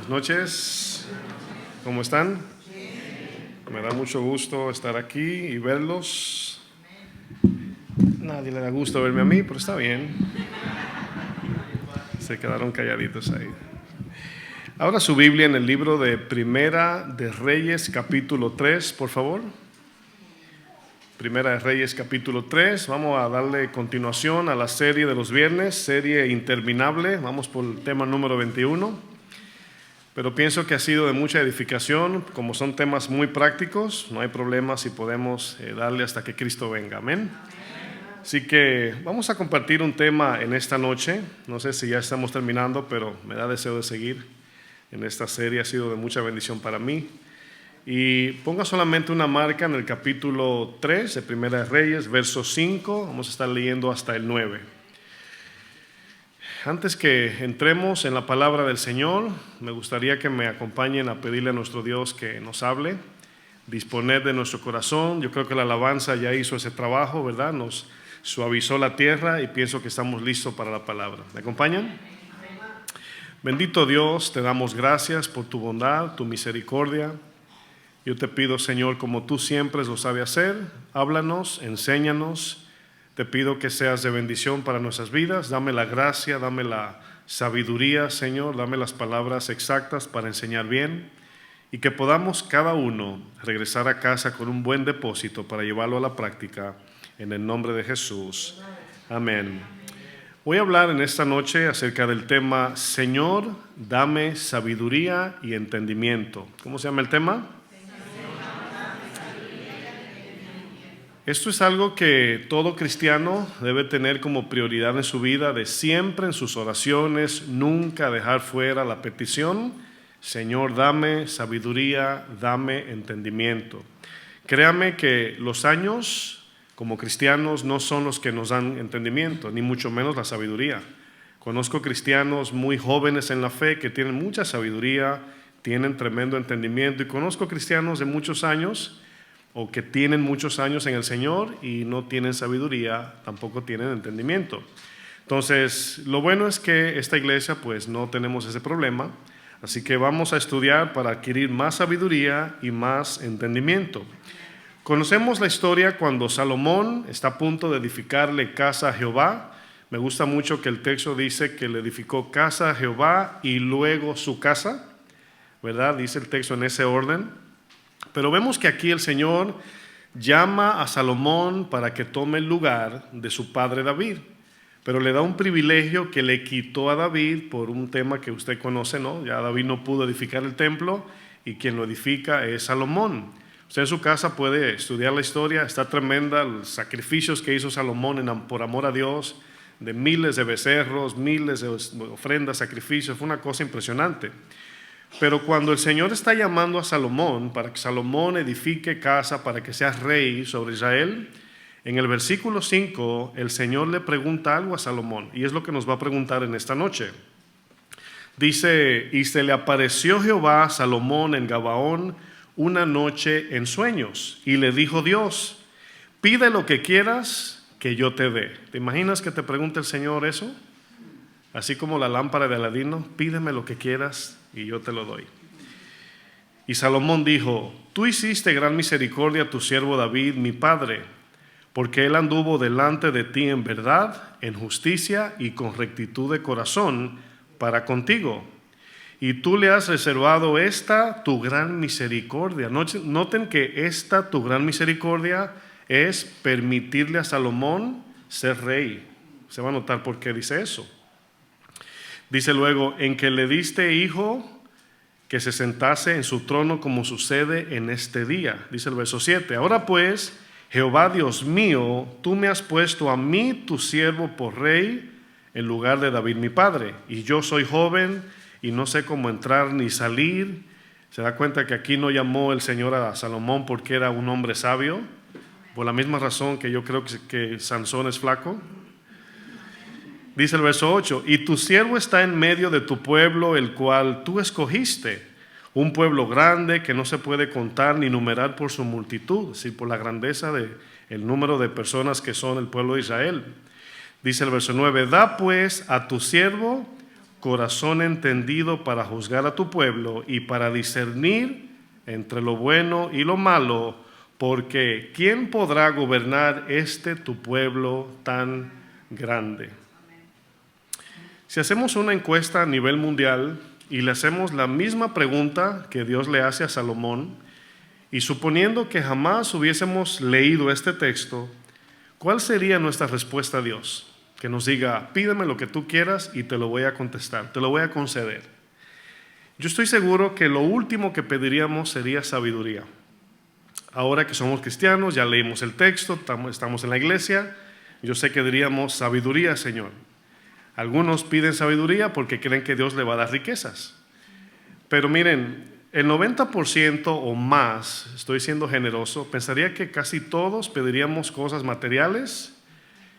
Buenas noches. ¿Cómo están? Me da mucho gusto estar aquí y verlos. Nadie le da gusto verme a mí, pero está bien. Se quedaron calladitos ahí. Ahora su Biblia en el libro de Primera de Reyes, capítulo 3, por favor. Primera de Reyes, capítulo 3. Vamos a darle continuación a la serie de los viernes, serie interminable. Vamos por el tema número 21. Pero pienso que ha sido de mucha edificación. Como son temas muy prácticos, no hay problema si podemos darle hasta que Cristo venga. Amén. Así que vamos a compartir un tema en esta noche. No sé si ya estamos terminando, pero me da deseo de seguir en esta serie. Ha sido de mucha bendición para mí. Y ponga solamente una marca en el capítulo 3 de Primera de Reyes, verso 5. Vamos a estar leyendo hasta el 9. Antes que entremos en la palabra del Señor, me gustaría que me acompañen a pedirle a nuestro Dios que nos hable, disponer de nuestro corazón. Yo creo que la alabanza ya hizo ese trabajo, ¿verdad? Nos suavizó la tierra y pienso que estamos listos para la palabra. ¿Me acompañan? Bendito Dios, te damos gracias por tu bondad, tu misericordia. Yo te pido, Señor, como tú siempre lo sabes hacer, háblanos, enséñanos. Te pido que seas de bendición para nuestras vidas. Dame la gracia, dame la sabiduría, Señor. Dame las palabras exactas para enseñar bien. Y que podamos cada uno regresar a casa con un buen depósito para llevarlo a la práctica. En el nombre de Jesús. Amén. Voy a hablar en esta noche acerca del tema Señor, dame sabiduría y entendimiento. ¿Cómo se llama el tema? Esto es algo que todo cristiano debe tener como prioridad en su vida, de siempre en sus oraciones, nunca dejar fuera la petición, Señor, dame sabiduría, dame entendimiento. Créame que los años como cristianos no son los que nos dan entendimiento, ni mucho menos la sabiduría. Conozco cristianos muy jóvenes en la fe que tienen mucha sabiduría, tienen tremendo entendimiento, y conozco cristianos de muchos años o que tienen muchos años en el Señor y no tienen sabiduría, tampoco tienen entendimiento. Entonces, lo bueno es que esta iglesia pues no tenemos ese problema, así que vamos a estudiar para adquirir más sabiduría y más entendimiento. Conocemos la historia cuando Salomón está a punto de edificarle casa a Jehová. Me gusta mucho que el texto dice que le edificó casa a Jehová y luego su casa, ¿verdad? Dice el texto en ese orden. Pero vemos que aquí el Señor llama a Salomón para que tome el lugar de su padre David, pero le da un privilegio que le quitó a David por un tema que usted conoce, ¿no? Ya David no pudo edificar el templo y quien lo edifica es Salomón. Usted en su casa puede estudiar la historia, está tremenda, los sacrificios que hizo Salomón por amor a Dios, de miles de becerros, miles de ofrendas, sacrificios, fue una cosa impresionante. Pero cuando el Señor está llamando a Salomón para que Salomón edifique casa, para que sea rey sobre Israel, en el versículo 5 el Señor le pregunta algo a Salomón, y es lo que nos va a preguntar en esta noche. Dice, y se le apareció Jehová a Salomón en Gabaón una noche en sueños, y le dijo Dios, pide lo que quieras que yo te dé. ¿Te imaginas que te pregunte el Señor eso? Así como la lámpara de Aladino, pídeme lo que quieras y yo te lo doy. Y Salomón dijo, tú hiciste gran misericordia a tu siervo David, mi padre, porque él anduvo delante de ti en verdad, en justicia y con rectitud de corazón para contigo. Y tú le has reservado esta tu gran misericordia. Noten que esta tu gran misericordia es permitirle a Salomón ser rey. Se va a notar por qué dice eso. Dice luego, en que le diste hijo que se sentase en su trono como sucede en este día. Dice el verso 7, ahora pues, Jehová Dios mío, tú me has puesto a mí, tu siervo, por rey, en lugar de David mi padre. Y yo soy joven y no sé cómo entrar ni salir. Se da cuenta que aquí no llamó el Señor a Salomón porque era un hombre sabio, por la misma razón que yo creo que Sansón es flaco. Dice el verso 8, y tu siervo está en medio de tu pueblo, el cual tú escogiste, un pueblo grande que no se puede contar ni numerar por su multitud, es decir, por la grandeza del número de personas que son el pueblo de Israel. Dice el verso 9, da pues a tu siervo corazón entendido para juzgar a tu pueblo y para discernir entre lo bueno y lo malo, porque ¿quién podrá gobernar tu pueblo tan grande? Si hacemos una encuesta a nivel mundial y le hacemos la misma pregunta que Dios le hace a Salomón, y suponiendo que jamás hubiésemos leído este texto, ¿cuál sería nuestra respuesta a Dios? Que nos diga, pídeme lo que tú quieras y te lo voy a contestar, te lo voy a conceder. Yo estoy seguro que lo último que pediríamos sería sabiduría. Ahora que somos cristianos, ya leímos el texto, estamos en la iglesia, yo sé que diríamos sabiduría, Señor. Algunos piden sabiduría porque creen que Dios le va a dar riquezas. Pero miren, el 90% o más, estoy siendo generoso, pensaría que casi todos pediríamos cosas materiales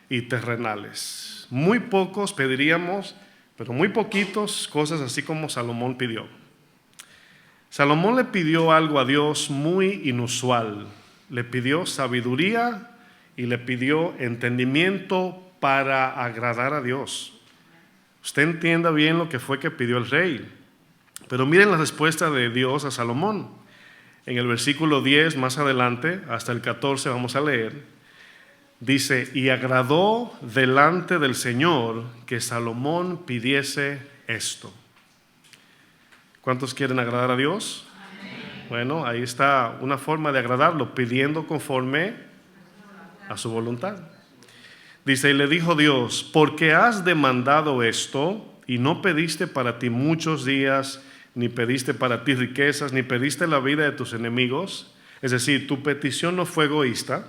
y terrenales. Muy pocos pediríamos, pero muy poquitos, cosas así como Salomón pidió. Salomón le pidió algo a Dios muy inusual. Le pidió sabiduría y le pidió entendimiento para agradar a Dios. Usted entienda bien lo que fue que pidió el rey. Pero miren la respuesta de Dios a Salomón. En el versículo 10, más adelante, hasta el 14 vamos a leer, dice, y agradó delante del Señor que Salomón pidiese esto. ¿Cuántos quieren agradar a Dios? Amén. Bueno, ahí está una forma de agradarlo, pidiendo conforme a su voluntad. Dice, y le dijo Dios, porque has demandado esto y no pediste para ti muchos días, ni pediste para ti riquezas, ni pediste la vida de tus enemigos. Es decir, tu petición no fue egoísta,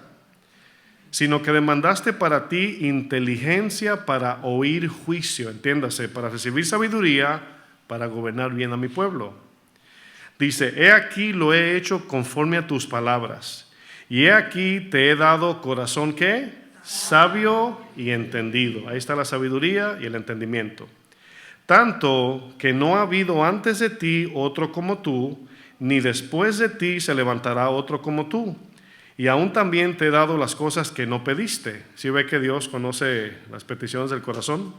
sino que demandaste para ti inteligencia para oír juicio, entiéndase, para recibir sabiduría, para gobernar bien a mi pueblo. Dice, he aquí lo he hecho conforme a tus palabras, y he aquí te he dado corazón, ¿qué? Sabio y entendido. Ahí está la sabiduría y el entendimiento. Tanto que no ha habido antes de ti otro como tú, ni después de ti se levantará otro como tú. Y aún también te he dado las cosas que no pediste. ¿Sí ve que Dios conoce las peticiones del corazón?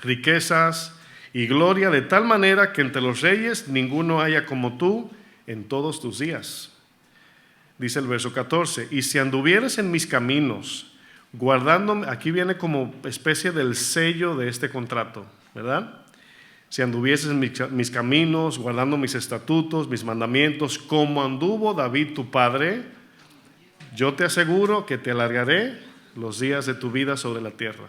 Riquezas y gloria, de tal manera que entre los reyes ninguno haya como tú en todos tus días. Dice el verso 14, y si anduvieres en mis caminos, guardándome, aquí viene como especie del sello de este contrato, ¿verdad? Si anduvieses en mis caminos, guardando mis estatutos, mis mandamientos, como anduvo David tu padre, yo te aseguro que te alargaré los días de tu vida sobre la tierra.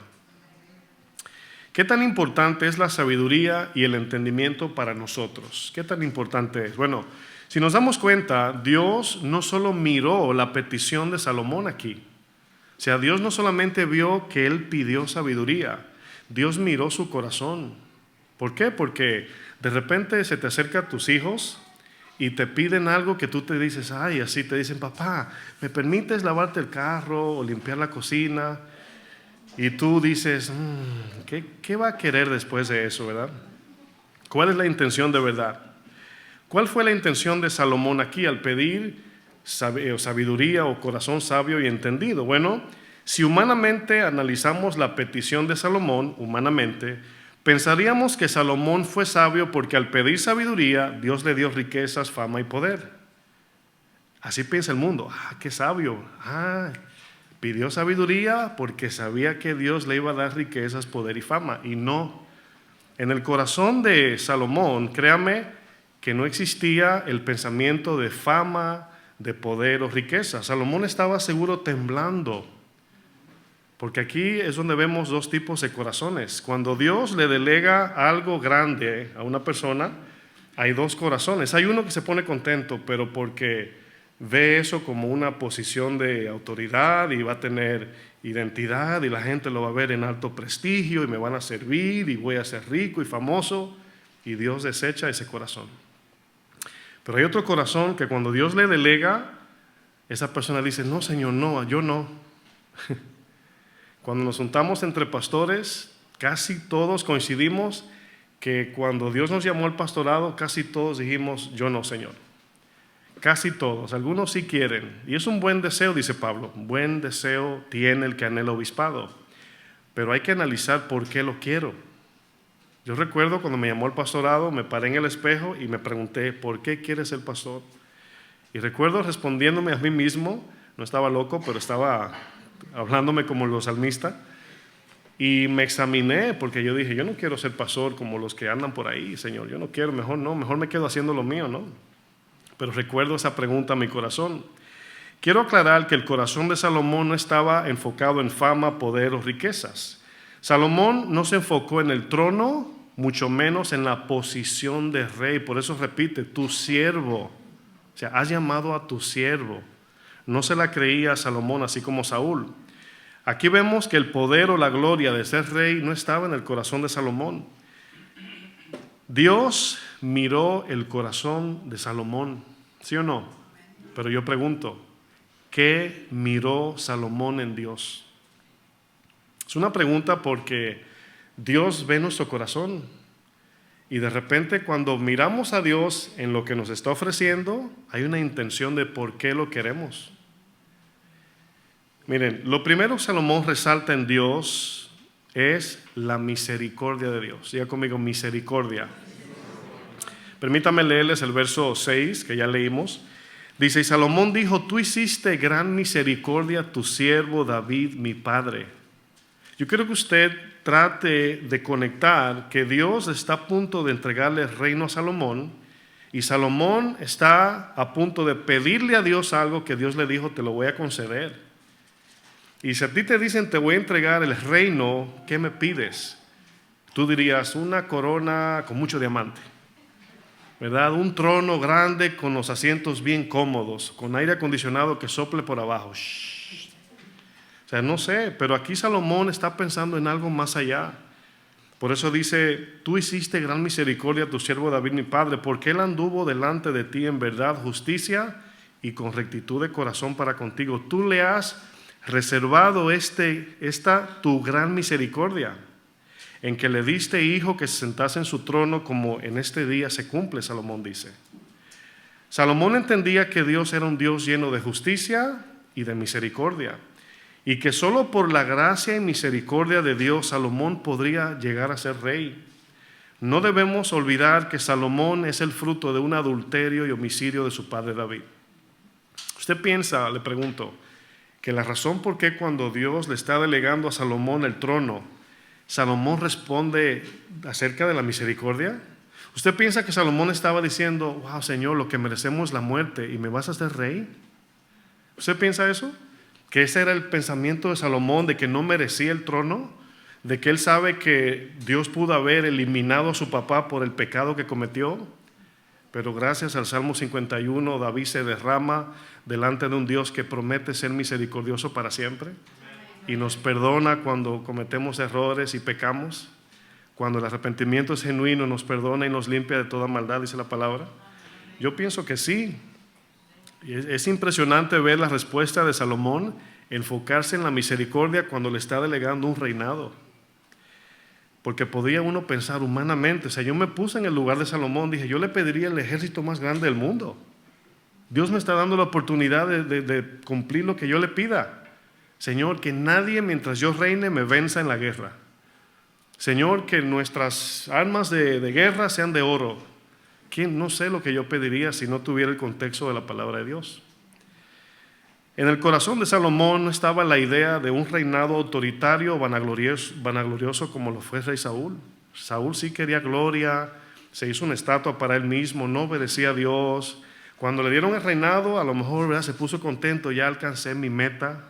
¿Qué tan importante es la sabiduría y el entendimiento para nosotros? ¿Qué tan importante es? Bueno, si nos damos cuenta, Dios no solo miró la petición de Salomón aquí. O sea, Dios no solamente vio que él pidió sabiduría, Dios miró su corazón. ¿Por qué? Porque de repente se te acercan tus hijos y te piden algo que tú te dices, ay, así te dicen, papá, ¿me permites lavarte el carro o limpiar la cocina? Y tú dices, ¿qué va a querer después de eso, verdad? ¿Cuál es la intención de verdad? ¿Cuál fue la intención de Salomón aquí al pedir sabiduría o corazón sabio y entendido? Bueno, si humanamente analizamos la petición de Salomón, humanamente, pensaríamos que Salomón fue sabio porque al pedir sabiduría, Dios le dio riquezas, fama y poder. Así piensa el mundo. Qué sabio. Pidió sabiduría porque sabía que Dios le iba a dar riquezas, poder y fama. Y no. En el corazón de Salomón, créame, que no existía el pensamiento de fama, de poder o riqueza. Salomón estaba seguro temblando. Porque aquí es donde vemos dos tipos de corazones. Cuando Dios le delega algo grande a una persona, hay dos corazones. Hay uno que se pone contento, pero porque ve eso como una posición de autoridad y va a tener identidad y la gente lo va a ver en alto prestigio y me van a servir y voy a ser rico y famoso, y Dios desecha ese corazón. Pero hay otro corazón que cuando Dios le delega, esa persona dice, no, Señor, no, yo no. Cuando nos juntamos entre pastores, casi todos coincidimos que cuando Dios nos llamó al pastorado, casi todos dijimos, yo no, Señor. Casi todos, algunos sí quieren. Y es un buen deseo, dice Pablo, un buen deseo tiene el que anhela obispado. Pero hay que analizar por qué lo quiero. Yo recuerdo cuando me llamó el pastorado, me paré en el espejo y me pregunté, ¿por qué quieres ser pastor? Y recuerdo respondiéndome a mí mismo, no estaba loco, pero estaba hablándome como los salmistas, y me examiné porque yo dije, yo no quiero ser pastor como los que andan por ahí, Señor, yo no quiero, mejor no, mejor me quedo haciendo lo mío, ¿no? Pero recuerdo esa pregunta en mi corazón. Quiero aclarar que el corazón de Salomón no estaba enfocado en fama, poder o riquezas. Salomón no se enfocó en el trono, mucho menos en la posición de rey. Por eso repite, tu siervo. O sea, has llamado a tu siervo. No se la creía a Salomón, así como Saúl. Aquí vemos que el poder o la gloria de ser rey no estaba en el corazón de Salomón. Dios miró el corazón de Salomón, ¿sí o no? Pero yo pregunto, ¿qué miró Salomón en Dios? Es una pregunta porque Dios ve nuestro corazón. Y de repente cuando miramos a Dios en lo que nos está ofreciendo, hay una intención de por qué lo queremos. Miren, lo primero que Salomón resalta en Dios es la misericordia de Dios. Diga conmigo, misericordia. Permítame leerles el verso 6 que ya leímos. Dice, y Salomón dijo, tú hiciste gran misericordia a tu siervo David, mi padre. Yo quiero que usted trate de conectar que Dios está a punto de entregarle el reino a Salomón y Salomón está a punto de pedirle a Dios algo que Dios le dijo, te lo voy a conceder. Y si a ti te dicen, te voy a entregar el reino, ¿qué me pides? Tú dirías, una corona con mucho diamante, ¿verdad? Un trono grande con los asientos bien cómodos, con aire acondicionado que sople por abajo. Shh. O sea, no sé, pero aquí Salomón está pensando en algo más allá. Por eso dice, tú hiciste gran misericordia a tu siervo David, mi padre, porque él anduvo delante de ti en verdad, justicia y con rectitud de corazón para contigo. Tú le has reservado esta tu gran misericordia, en que le diste hijo que se sentase en su trono, como en este día se cumple, Salomón dice. Salomón entendía que Dios era un Dios lleno de justicia y de misericordia, y que solo por la gracia y misericordia de Dios Salomón podría llegar a ser rey. No debemos olvidar que Salomón es el fruto de un adulterio y homicidio de su padre David. Usted piensa, le pregunto, que la razón por qué cuando Dios le está delegando a Salomón el trono, Salomón responde acerca de la misericordia. ¿Usted piensa que Salomón estaba diciendo, wow, Señor, lo que merecemos es la muerte y me vas a hacer rey? ¿Usted piensa eso? Que ese era el pensamiento de Salomón, de que no merecía el trono, de que él sabe que Dios pudo haber eliminado a su papá por el pecado que cometió. Pero gracias al Salmo 51, David se derrama delante de un Dios que promete ser misericordioso para siempre y nos perdona cuando cometemos errores y pecamos. Cuando el arrepentimiento es genuino, nos perdona y nos limpia de toda maldad, dice la palabra. Yo pienso que sí. Es impresionante ver la respuesta de Salomón, enfocarse en la misericordia cuando le está delegando un reinado. Porque podría uno pensar humanamente, o sea, yo me puse en el lugar de Salomón, dije, yo le pediría el ejército más grande del mundo. Dios me está dando la oportunidad de cumplir lo que yo le pida. Señor, que nadie mientras yo reine me venza en la guerra. Señor, que nuestras armas de guerra sean de oro. No sé lo que yo pediría si no tuviera el contexto de la palabra de Dios. En el corazón de Salomón no estaba la idea de un reinado autoritario, vanaglorioso como lo fue el rey Saúl. Saúl sí quería gloria, se hizo una estatua para él mismo, no obedecía a Dios. Cuando le dieron el reinado, a lo mejor, ¿verdad?, se puso contento, ya alcancé mi meta.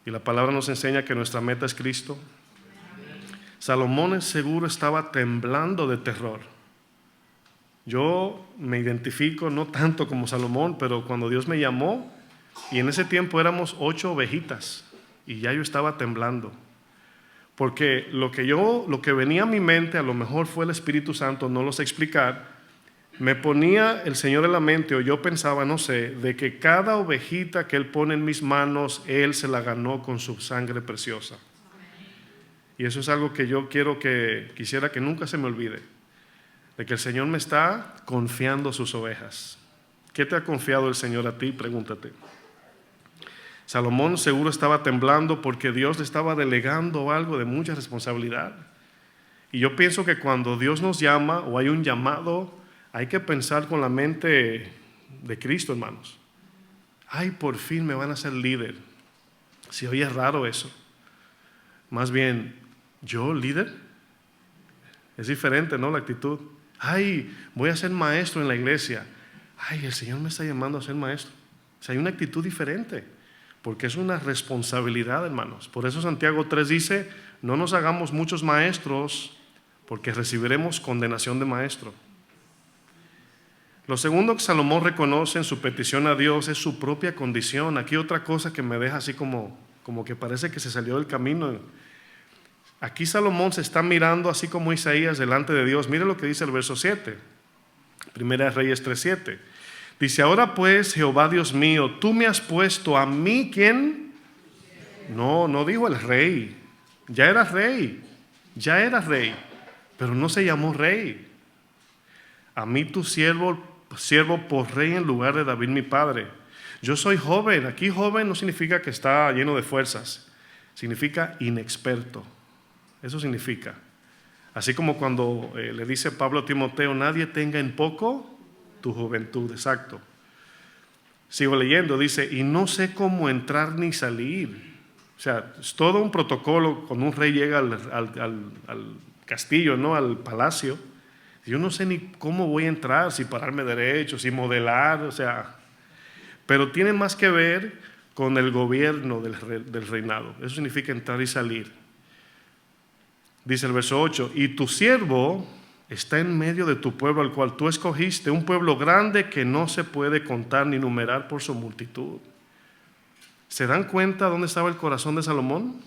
Y la palabra nos enseña que nuestra meta es Cristo. Salomón seguro estaba temblando de terror. Yo me identifico no tanto como Salomón, pero cuando Dios me llamó, y en ese tiempo éramos 8 ovejitas y ya yo estaba temblando. Porque lo que venía a mi mente, a lo mejor fue el Espíritu Santo, no lo sé explicar, me ponía el Señor en la mente, o yo pensaba, no sé, de que cada ovejita que Él pone en mis manos, Él se la ganó con su sangre preciosa. Y eso es algo que yo quisiera que nunca se me olvide, de que el Señor me está confiando sus ovejas. ¿Qué te ha confiado el Señor a ti? Pregúntate. Salomón seguro estaba temblando porque Dios le estaba delegando algo de mucha responsabilidad. Y yo pienso que cuando Dios nos llama o hay un llamado, hay que pensar con la mente de Cristo, hermanos. Ay, por fin me van a hacer líder. Si oye raro eso. Más bien, ¿yo líder? Es diferente, ¿no? La actitud. Ay, voy a ser maestro en la iglesia. Ay, el Señor me está llamando a ser maestro. O sea, hay una actitud diferente, porque es una responsabilidad, hermanos. Por eso Santiago 3 dice, no nos hagamos muchos maestros, porque recibiremos condenación de maestro. Lo segundo que Salomón reconoce en su petición a Dios es su propia condición. Aquí otra cosa que me deja así como que parece que se salió del camino. Aquí Salomón se está mirando así como Isaías delante de Dios. Mire lo que dice el verso 7, Primera de Reyes 3:7. Dice, ahora pues, Jehová Dios mío, tú me has puesto a mí, ¿quién? No dijo el rey. Ya era rey, pero no se llamó rey. A mí tu siervo por rey en lugar de David mi padre. Yo soy joven. Aquí joven no significa que está lleno de fuerzas, significa inexperto. Eso significa. Así como cuando le dice Pablo a Timoteo, nadie tenga en poco tu juventud. Exacto. Sigo leyendo, dice, y no sé cómo entrar ni salir. O sea, es todo un protocolo cuando un rey llega al castillo, ¿no? Al palacio. Yo no sé ni cómo voy a entrar, si pararme derecho, si modelar, o sea. Pero tiene más que ver con el gobierno del reinado. Eso significa entrar y salir. Dice el verso 8, y tu siervo está en medio de tu pueblo al cual tú escogiste, un pueblo grande que no se puede contar ni numerar por su multitud. ¿Se dan cuenta dónde estaba el corazón de Salomón?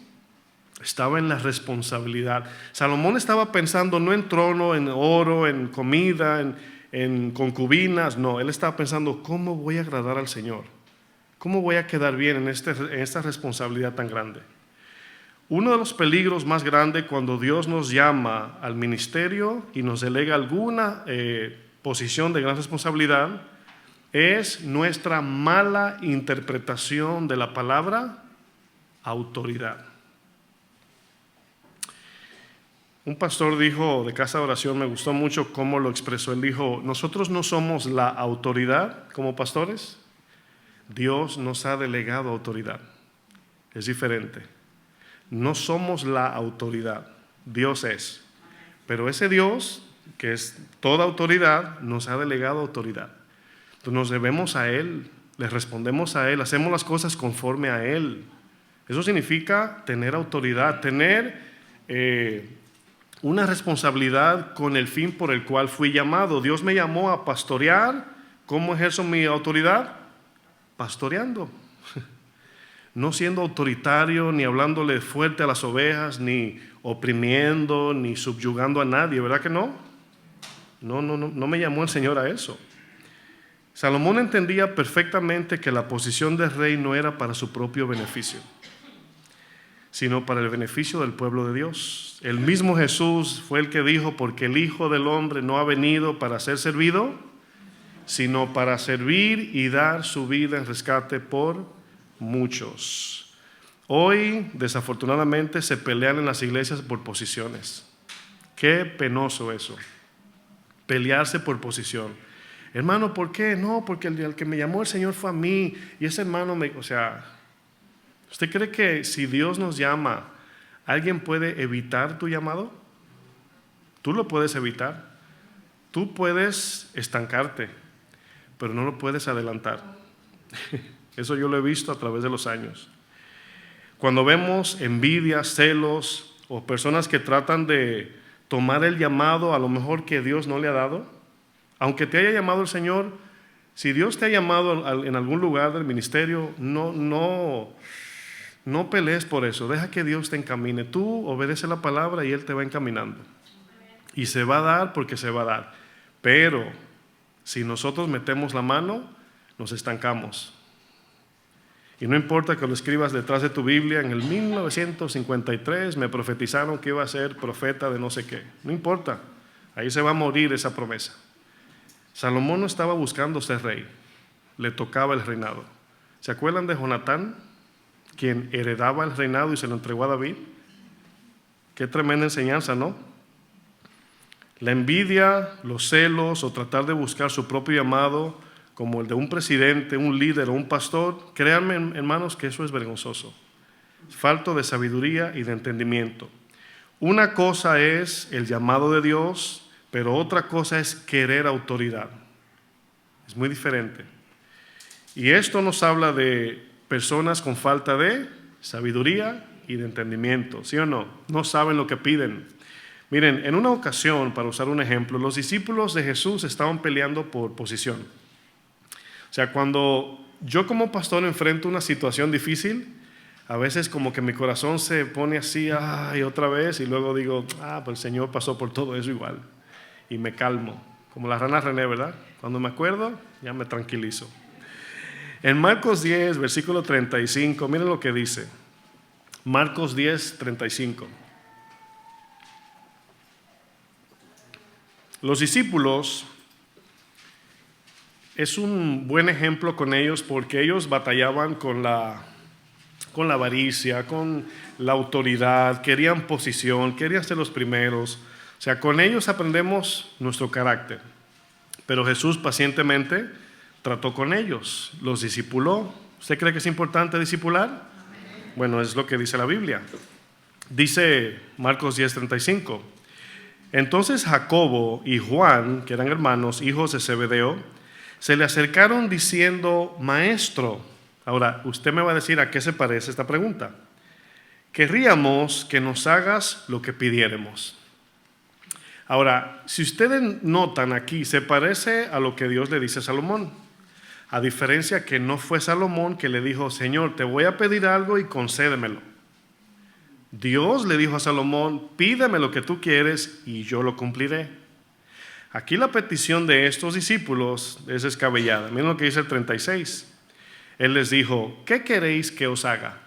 Estaba en la responsabilidad. Salomón estaba pensando no en trono, en oro, en comida, en concubinas. No, él estaba pensando, ¿cómo voy a agradar al Señor? ¿Cómo voy a quedar bien en esta responsabilidad tan grande? Uno de los peligros más grandes cuando Dios nos llama al ministerio y nos delega alguna posición de gran responsabilidad es nuestra mala interpretación de la palabra autoridad. Un pastor dijo de casa de oración, me gustó mucho cómo lo expresó. Él dijo, nosotros no somos la autoridad como pastores, Dios nos ha delegado autoridad. Es diferente. No somos la autoridad, Dios es. Pero ese Dios, que es toda autoridad, nos ha delegado autoridad. Entonces nos debemos a Él, le respondemos a Él, hacemos las cosas conforme a Él. Eso significa tener autoridad, tener una responsabilidad con el fin por el cual fui llamado. Dios me llamó a pastorear. ¿Cómo ejerzo mi autoridad? Pastoreando. No siendo autoritario, ni hablándole fuerte a las ovejas, ni oprimiendo, ni subyugando a nadie, ¿verdad que no? No me llamó el Señor a eso. Salomón entendía perfectamente que la posición de rey no era para su propio beneficio, sino para el beneficio del pueblo de Dios. El mismo Jesús fue el que dijo, porque el Hijo del Hombre no ha venido para ser servido, sino para servir y dar su vida en rescate por muchos. Hoy, desafortunadamente, se pelean en las iglesias por posiciones. Qué penoso eso, pelearse por posición. Hermano, ¿por qué? No, porque el que me llamó el Señor fue a mí, y ese hermano ¿usted cree que si Dios nos llama, alguien puede evitar tu llamado? Tú lo puedes evitar. Tú puedes estancarte, pero no lo puedes adelantar. Eso yo lo he visto a través de los años. Cuando vemos envidia, celos o personas que tratan de tomar el llamado a lo mejor que Dios no le ha dado, aunque te haya llamado el Señor, si Dios te ha llamado en algún lugar del ministerio, no pelees por eso. Deja que Dios te encamine. Tú obedece la palabra y Él te va encaminando. Y se va a dar porque se va a dar. Pero si nosotros metemos la mano, nos estancamos. Y no importa que lo escribas detrás de tu Biblia, en el 1953 me profetizaron que iba a ser profeta de no sé qué. No importa, ahí se va a morir esa promesa. Salomón no estaba buscando ser rey, le tocaba el reinado. ¿Se acuerdan de Jonatán, quien heredaba el reinado y se lo entregó a David? Qué tremenda enseñanza, ¿no? La envidia, los celos o tratar de buscar su propio llamado, como el de un presidente, un líder o un pastor, créanme, hermanos, que eso es vergonzoso. Falto de sabiduría y de entendimiento. Una cosa es el llamado de Dios, pero otra cosa es querer autoridad. Es muy diferente. Y esto nos habla de personas con falta de sabiduría y de entendimiento, ¿sí o no? No saben lo que piden. Miren, en una ocasión, para usar un ejemplo, los discípulos de Jesús estaban peleando por posición. O sea, cuando yo como pastor enfrento una situación difícil, a veces como que mi corazón se pone así, ay, otra vez, y luego digo, pues el Señor pasó por todo eso igual. Y me calmo, como la rana René, ¿verdad? Cuando me acuerdo, ya me tranquilizo. En Marcos 10, versículo 35, miren lo que dice. Marcos 10, 35. Los discípulos, es un buen ejemplo con ellos porque ellos batallaban con la avaricia, con la autoridad, querían posición, querían ser los primeros. O sea, con ellos aprendemos nuestro carácter. Pero Jesús pacientemente trató con ellos, los discipuló. ¿Usted cree que es importante discipular? Bueno, es lo que dice la Biblia. Dice Marcos 10:35. Entonces Jacobo y Juan, que eran hermanos, hijos de Zebedeo, se le acercaron diciendo, Maestro. Ahora, usted me va a decir a qué se parece esta pregunta. Querríamos que nos hagas lo que pidiéramos. Ahora, si ustedes notan aquí, se parece a lo que Dios le dice a Salomón. A diferencia que no fue Salomón que le dijo, Señor, te voy a pedir algo y concédemelo. Dios le dijo a Salomón, pídeme lo que tú quieres y yo lo cumpliré. Aquí la petición de estos discípulos es descabellada. Miren lo que dice el 36. Él les dijo, ¿qué queréis que os haga?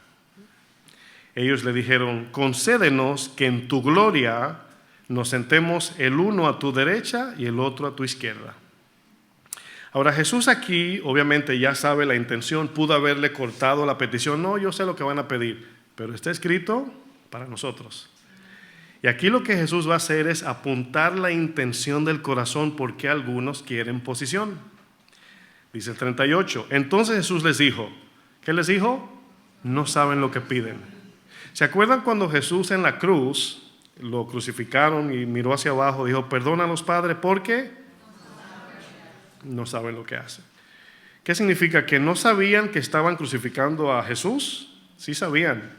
Ellos le dijeron, concédenos que en tu gloria nos sentemos el uno a tu derecha y el otro a tu izquierda. Ahora Jesús aquí obviamente ya sabe la intención, pudo haberle cortado la petición, no, yo sé lo que van a pedir, pero está escrito para nosotros. Y aquí lo que Jesús va a hacer es apuntar la intención del corazón porque algunos quieren posición. Dice el 38, entonces Jesús les dijo, ¿qué les dijo? No saben lo que piden. ¿Se acuerdan cuando Jesús en la cruz lo crucificaron y miró hacia abajo, dijo, perdónalos, Padre, porque no saben lo que hacen? ¿Qué significa? ¿Que no sabían que estaban crucificando a Jesús? Sí sabían,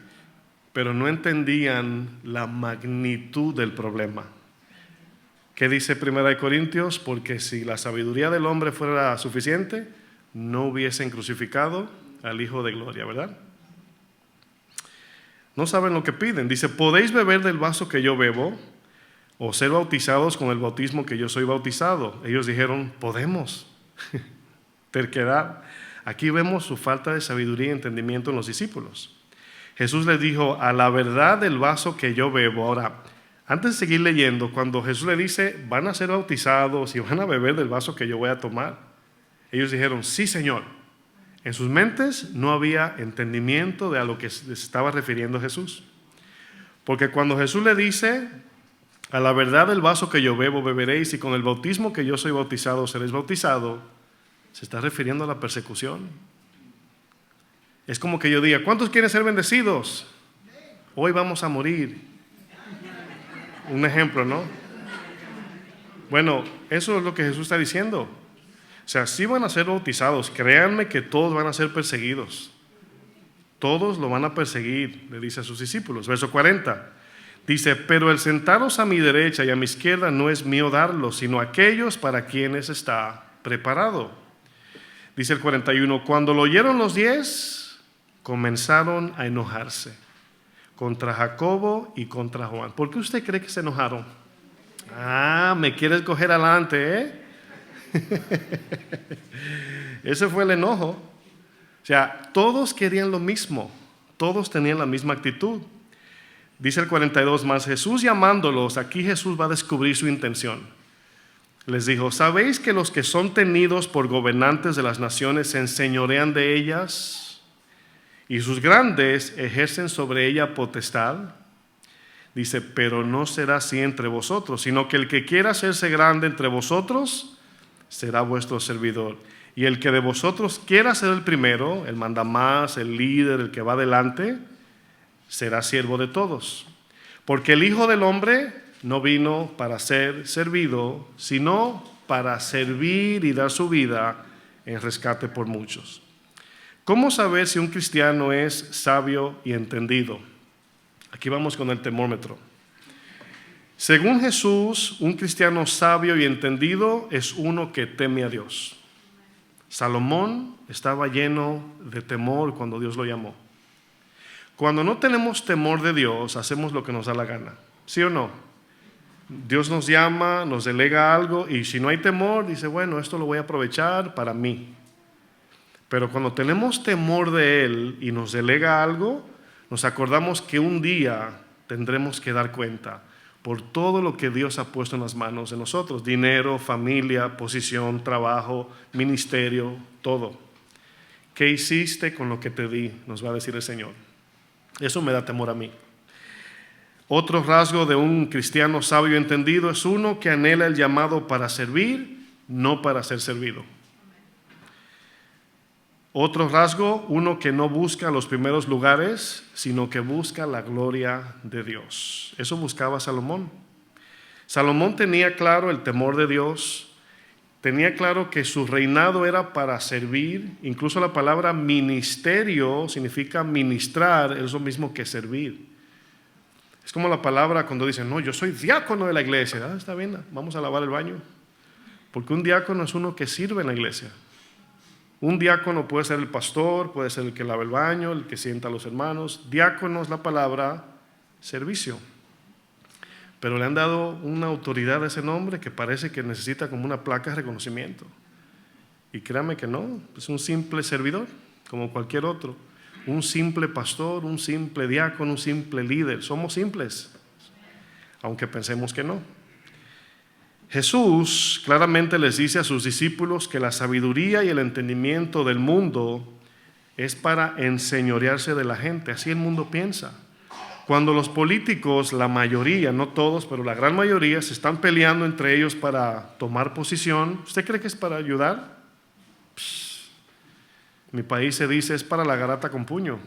pero no entendían la magnitud del problema. ¿Qué dice 1 Corintios? Porque si la sabiduría del hombre fuera suficiente, no hubiesen crucificado al Hijo de Gloria, ¿verdad? No saben lo que piden. Dice, ¿podéis beber del vaso que yo bebo o ser bautizados con el bautismo que yo soy bautizado? Ellos dijeron, podemos. Terquedad. Aquí vemos su falta de sabiduría y entendimiento en los discípulos. Jesús les dijo, a la verdad del vaso que yo bebo. Ahora, antes de seguir leyendo, cuando Jesús le dice, van a ser bautizados y van a beber del vaso que yo voy a tomar, ellos dijeron, sí, Señor. En sus mentes no había entendimiento de a lo que se estaba refiriendo Jesús. Porque cuando Jesús le dice, a la verdad del vaso que yo bebo, beberéis, y con el bautismo que yo soy bautizado, seréis bautizado, se está refiriendo a la persecución. Es como que yo diga, ¿cuántos quieren ser bendecidos? Hoy vamos a morir. Un ejemplo, ¿no? Bueno, eso es lo que Jesús está diciendo. O sea, sí van a ser bautizados. Créanme que todos van a ser perseguidos. Todos lo van a perseguir, le dice a sus discípulos. Verso 40. Dice, pero el sentaros a mi derecha y a mi izquierda no es mío darlo, sino aquellos para quienes está preparado. Dice el 41. Cuando lo oyeron los 10, comenzaron a enojarse contra Jacobo y contra Juan. ¿Por qué usted cree que se enojaron? Me quieres coger adelante, ¿eh? Ese fue el enojo. O sea, todos querían lo mismo, todos tenían la misma actitud. Dice el 42, más Jesús llamándolos, aquí Jesús va a descubrir su intención. Les dijo, ¿sabéis que los que son tenidos por gobernantes de las naciones se enseñorean de ellas y sus grandes ejercen sobre ella potestad? Dice, pero no será así entre vosotros, sino que el que quiera hacerse grande entre vosotros será vuestro servidor. Y el que de vosotros quiera ser el primero, el mandamás, el líder, el que va adelante, será siervo de todos. Porque el Hijo del Hombre no vino para ser servido, sino para servir y dar su vida en rescate por muchos. ¿Cómo saber si un cristiano es sabio y entendido? Aquí vamos con el termómetro. Según Jesús, un cristiano sabio y entendido es uno que teme a Dios. Salomón estaba lleno de temor cuando Dios lo llamó. Cuando no tenemos temor de Dios, hacemos lo que nos da la gana. ¿Sí o no? Dios nos llama, nos delega algo y si no hay temor, dice, bueno, esto lo voy a aprovechar para mí. Pero cuando tenemos temor de Él y nos delega algo, nos acordamos que un día tendremos que dar cuenta por todo lo que Dios ha puesto en las manos de nosotros. Dinero, familia, posición, trabajo, ministerio, todo. ¿Qué hiciste con lo que te di? Nos va a decir el Señor. Eso me da temor a mí. Otro rasgo de un cristiano sabio y entendido es uno que anhela el llamado para servir, no para ser servido. Otro rasgo, uno que no busca los primeros lugares, sino que busca la gloria de Dios. Eso buscaba Salomón. Salomón tenía claro el temor de Dios, tenía claro que su reinado era para servir. Incluso la palabra ministerio significa ministrar, es lo mismo que servir. Es como la palabra cuando dicen, no, yo soy diácono de la iglesia. Está bien, vamos a lavar el baño. Porque un diácono es uno que sirve en la iglesia. Un diácono puede ser el pastor, puede ser el que lava el baño, el que sienta a los hermanos. Diácono es la palabra servicio. Pero le han dado una autoridad a ese nombre que parece que necesita como una placa de reconocimiento. Y créame que no, es un simple servidor, como cualquier otro. Un simple pastor, un simple diácono, un simple líder. Somos simples, aunque pensemos que no. Jesús claramente les dice a sus discípulos que la sabiduría y el entendimiento del mundo es para enseñorearse de la gente. Así el mundo piensa. Cuando los políticos, la mayoría, no todos, pero la gran mayoría, se están peleando entre ellos para tomar posición, ¿usted cree que es para ayudar? Mi país se dice es para la garata con puño,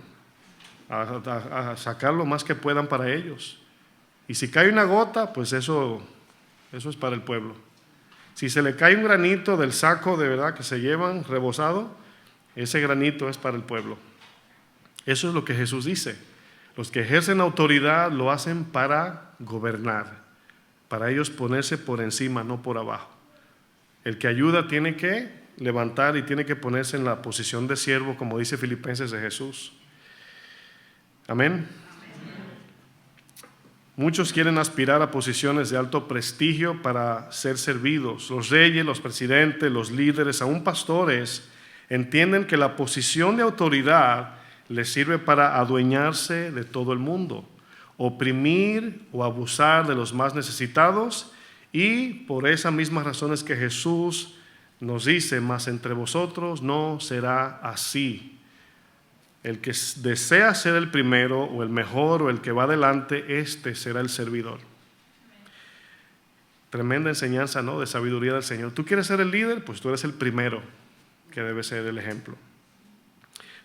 a sacar lo más que puedan para ellos. Y si cae una gota, pues eso es para el pueblo. Si se le cae un granito del saco de verdad que se llevan rebosado, ese granito es para el pueblo. Eso es lo que Jesús dice. Los que ejercen autoridad lo hacen para gobernar, para ellos ponerse por encima, no por abajo. El que ayuda tiene que levantar y tiene que ponerse en la posición de siervo, como dice Filipenses de Jesús. Amén. Muchos quieren aspirar a posiciones de alto prestigio para ser servidos. Los reyes, los presidentes, los líderes, aún pastores, entienden que la posición de autoridad les sirve para adueñarse de todo el mundo, oprimir o abusar de los más necesitados, y por esas mismas razones que Jesús nos dice, mas entre vosotros no será así. El que desea ser el primero o el mejor o el que va adelante, este será el servidor. Tremenda enseñanza, ¿no?, de sabiduría del Señor. ¿Tú quieres ser el líder? Pues tú eres el primero que debe ser el ejemplo.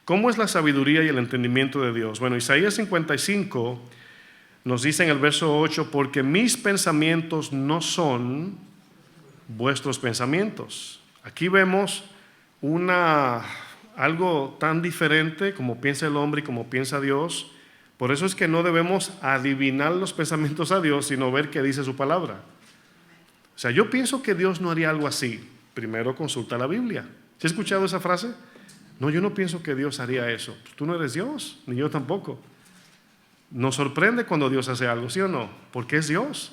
¿Cómo es la sabiduría y el entendimiento de Dios? Bueno, Isaías 55 nos dice en el verso 8, porque mis pensamientos no son vuestros pensamientos. Aquí vemos algo tan diferente como piensa el hombre y como piensa Dios. Por eso es que no debemos adivinar los pensamientos a Dios, sino ver qué dice su palabra. O sea, yo pienso que Dios no haría algo así. Primero consulta la Biblia. ¿Sí has escuchado esa frase? No, yo no pienso que Dios haría eso. Pues tú no eres Dios, ni yo tampoco. Nos sorprende cuando Dios hace algo, ¿sí o no? Porque es Dios.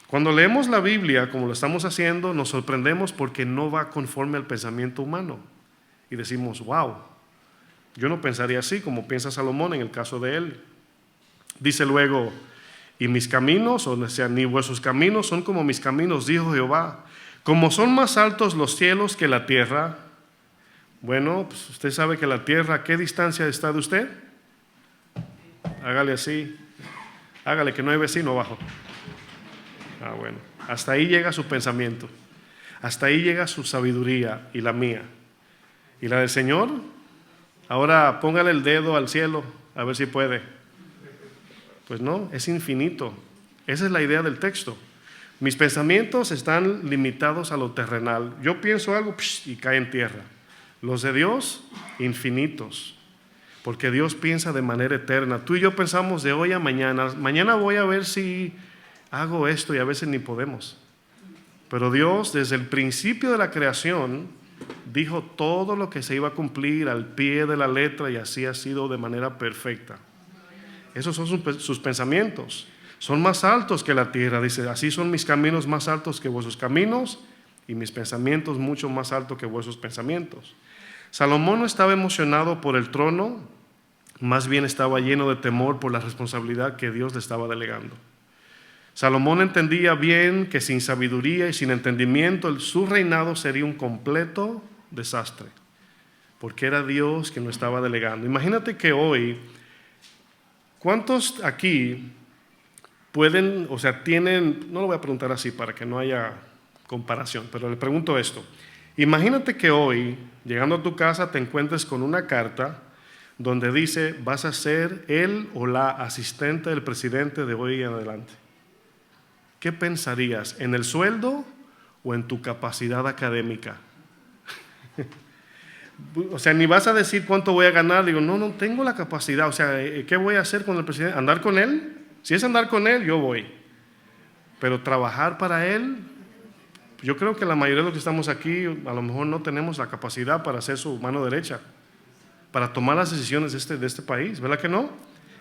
Cuando leemos la Biblia, como lo estamos haciendo, nos sorprendemos porque no va conforme al pensamiento humano. Y decimos, wow, yo no pensaría así como piensa Salomón en el caso de él. Dice luego, y mis caminos, o sea, ni vuestros caminos son como mis caminos, dijo Jehová. Como son más altos los cielos que la tierra. Bueno, pues usted sabe que la tierra, ¿a qué distancia está de usted? Hágale así. Hágale que no hay vecino abajo. Ah, bueno. Hasta ahí llega su pensamiento. Hasta ahí llega su sabiduría y la mía. ¿Y la del Señor? Ahora póngale el dedo al cielo, a ver si puede. Pues no, es infinito. Esa es la idea del texto. Mis pensamientos están limitados a lo terrenal. Yo pienso algo y cae en tierra. Los de Dios, infinitos. Porque Dios piensa de manera eterna. Tú y yo pensamos de hoy a mañana. Mañana voy a ver si hago esto y a veces ni podemos. Pero Dios, desde el principio de la creación, dijo todo lo que se iba a cumplir al pie de la letra y así ha sido de manera perfecta. Esos son sus pensamientos. Son más altos que la tierra. Dice, así son mis caminos más altos que vuestros caminos y mis pensamientos mucho más altos que vuestros pensamientos. Salomón no estaba emocionado por el trono, más bien estaba lleno de temor por la responsabilidad que Dios le estaba delegando. Salomón entendía bien que sin sabiduría y sin entendimiento su reinado sería un completo desastre, porque era Dios quien lo estaba delegando. Imagínate que hoy, ¿cuántos aquí pueden, tienen, no lo voy a preguntar así para que no haya comparación, pero le pregunto esto. Imagínate que hoy, llegando a tu casa, te encuentres con una carta donde dice, vas a ser el o la asistente del presidente de hoy en adelante. ¿Qué pensarías? ¿En el sueldo o en tu capacidad académica? Ni vas a decir cuánto voy a ganar. Digo, no tengo la capacidad. ¿Qué voy a hacer con el presidente? ¿Andar con él? Si es andar con él, yo voy. Pero trabajar para él, yo creo que la mayoría de los que estamos aquí a lo mejor no tenemos la capacidad para ser su mano derecha, para tomar las decisiones de este país, ¿verdad que no?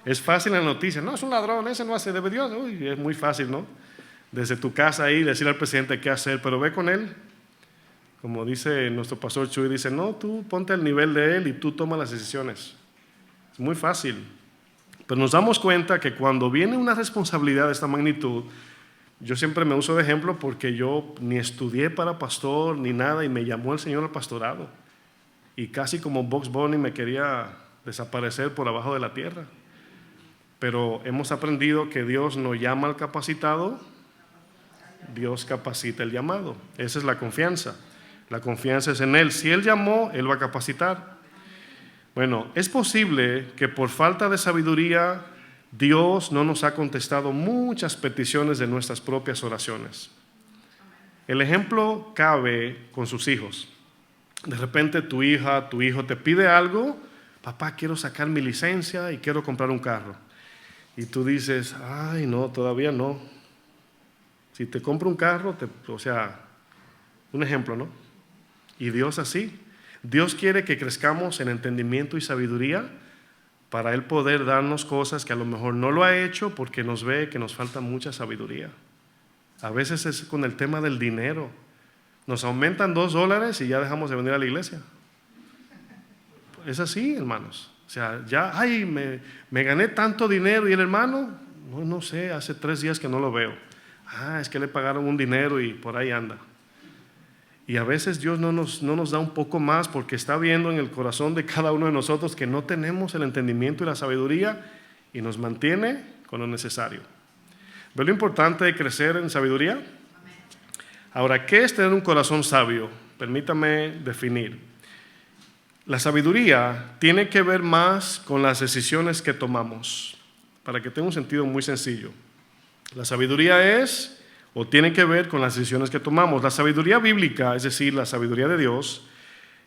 Es fácil en la noticia, no, es un ladrón, ese no hace, debe Dios. Uy, es muy fácil, ¿no? Desde tu casa ahí decirle al presidente qué hacer, pero ve con él. Como dice nuestro pastor Chuy, dice, no, tú ponte al nivel de él y tú toma las decisiones. Es muy fácil. Pero nos damos cuenta que cuando viene una responsabilidad de esta magnitud, yo siempre me uso de ejemplo porque yo ni estudié para pastor ni nada y me llamó el Señor al pastorado. Y casi como Bugs Bunny me quería desaparecer por abajo de la tierra. Pero hemos aprendido que Dios no llama al capacitado, Dios capacita el llamado. Esa es la confianza. La confianza es en Él. Si Él llamó, Él va a capacitar. Bueno, es posible que por falta de sabiduría Dios no nos ha contestado muchas peticiones de nuestras propias oraciones. El ejemplo cabe con sus hijos. De repente tu hija, tu hijo te pide algo, papá, quiero sacar mi licencia y quiero comprar un carro. Y tú dices, ay no, todavía no. Si te compro un carro, un ejemplo, ¿no? Y Dios así. Dios quiere que crezcamos en entendimiento y sabiduría para Él poder darnos cosas que a lo mejor no lo ha hecho porque nos ve que nos falta mucha sabiduría. A veces es con el tema del dinero. Nos aumentan $2 y ya dejamos de venir a la iglesia. Es así, hermanos. Me gané tanto dinero y el hermano, no sé, hace 3 días que no lo veo. Es que le pagaron un dinero y por ahí anda. Y a veces Dios no nos da un poco más porque está viendo en el corazón de cada uno de nosotros que no tenemos el entendimiento y la sabiduría y nos mantiene con lo necesario. ¿Ve lo importante de crecer en sabiduría? Ahora, ¿qué es tener un corazón sabio? Permítame definir. La sabiduría tiene que ver más con las decisiones que tomamos. Para que tenga un sentido muy sencillo. La sabiduría tiene que ver con las decisiones que tomamos. La sabiduría bíblica, es decir, la sabiduría de Dios,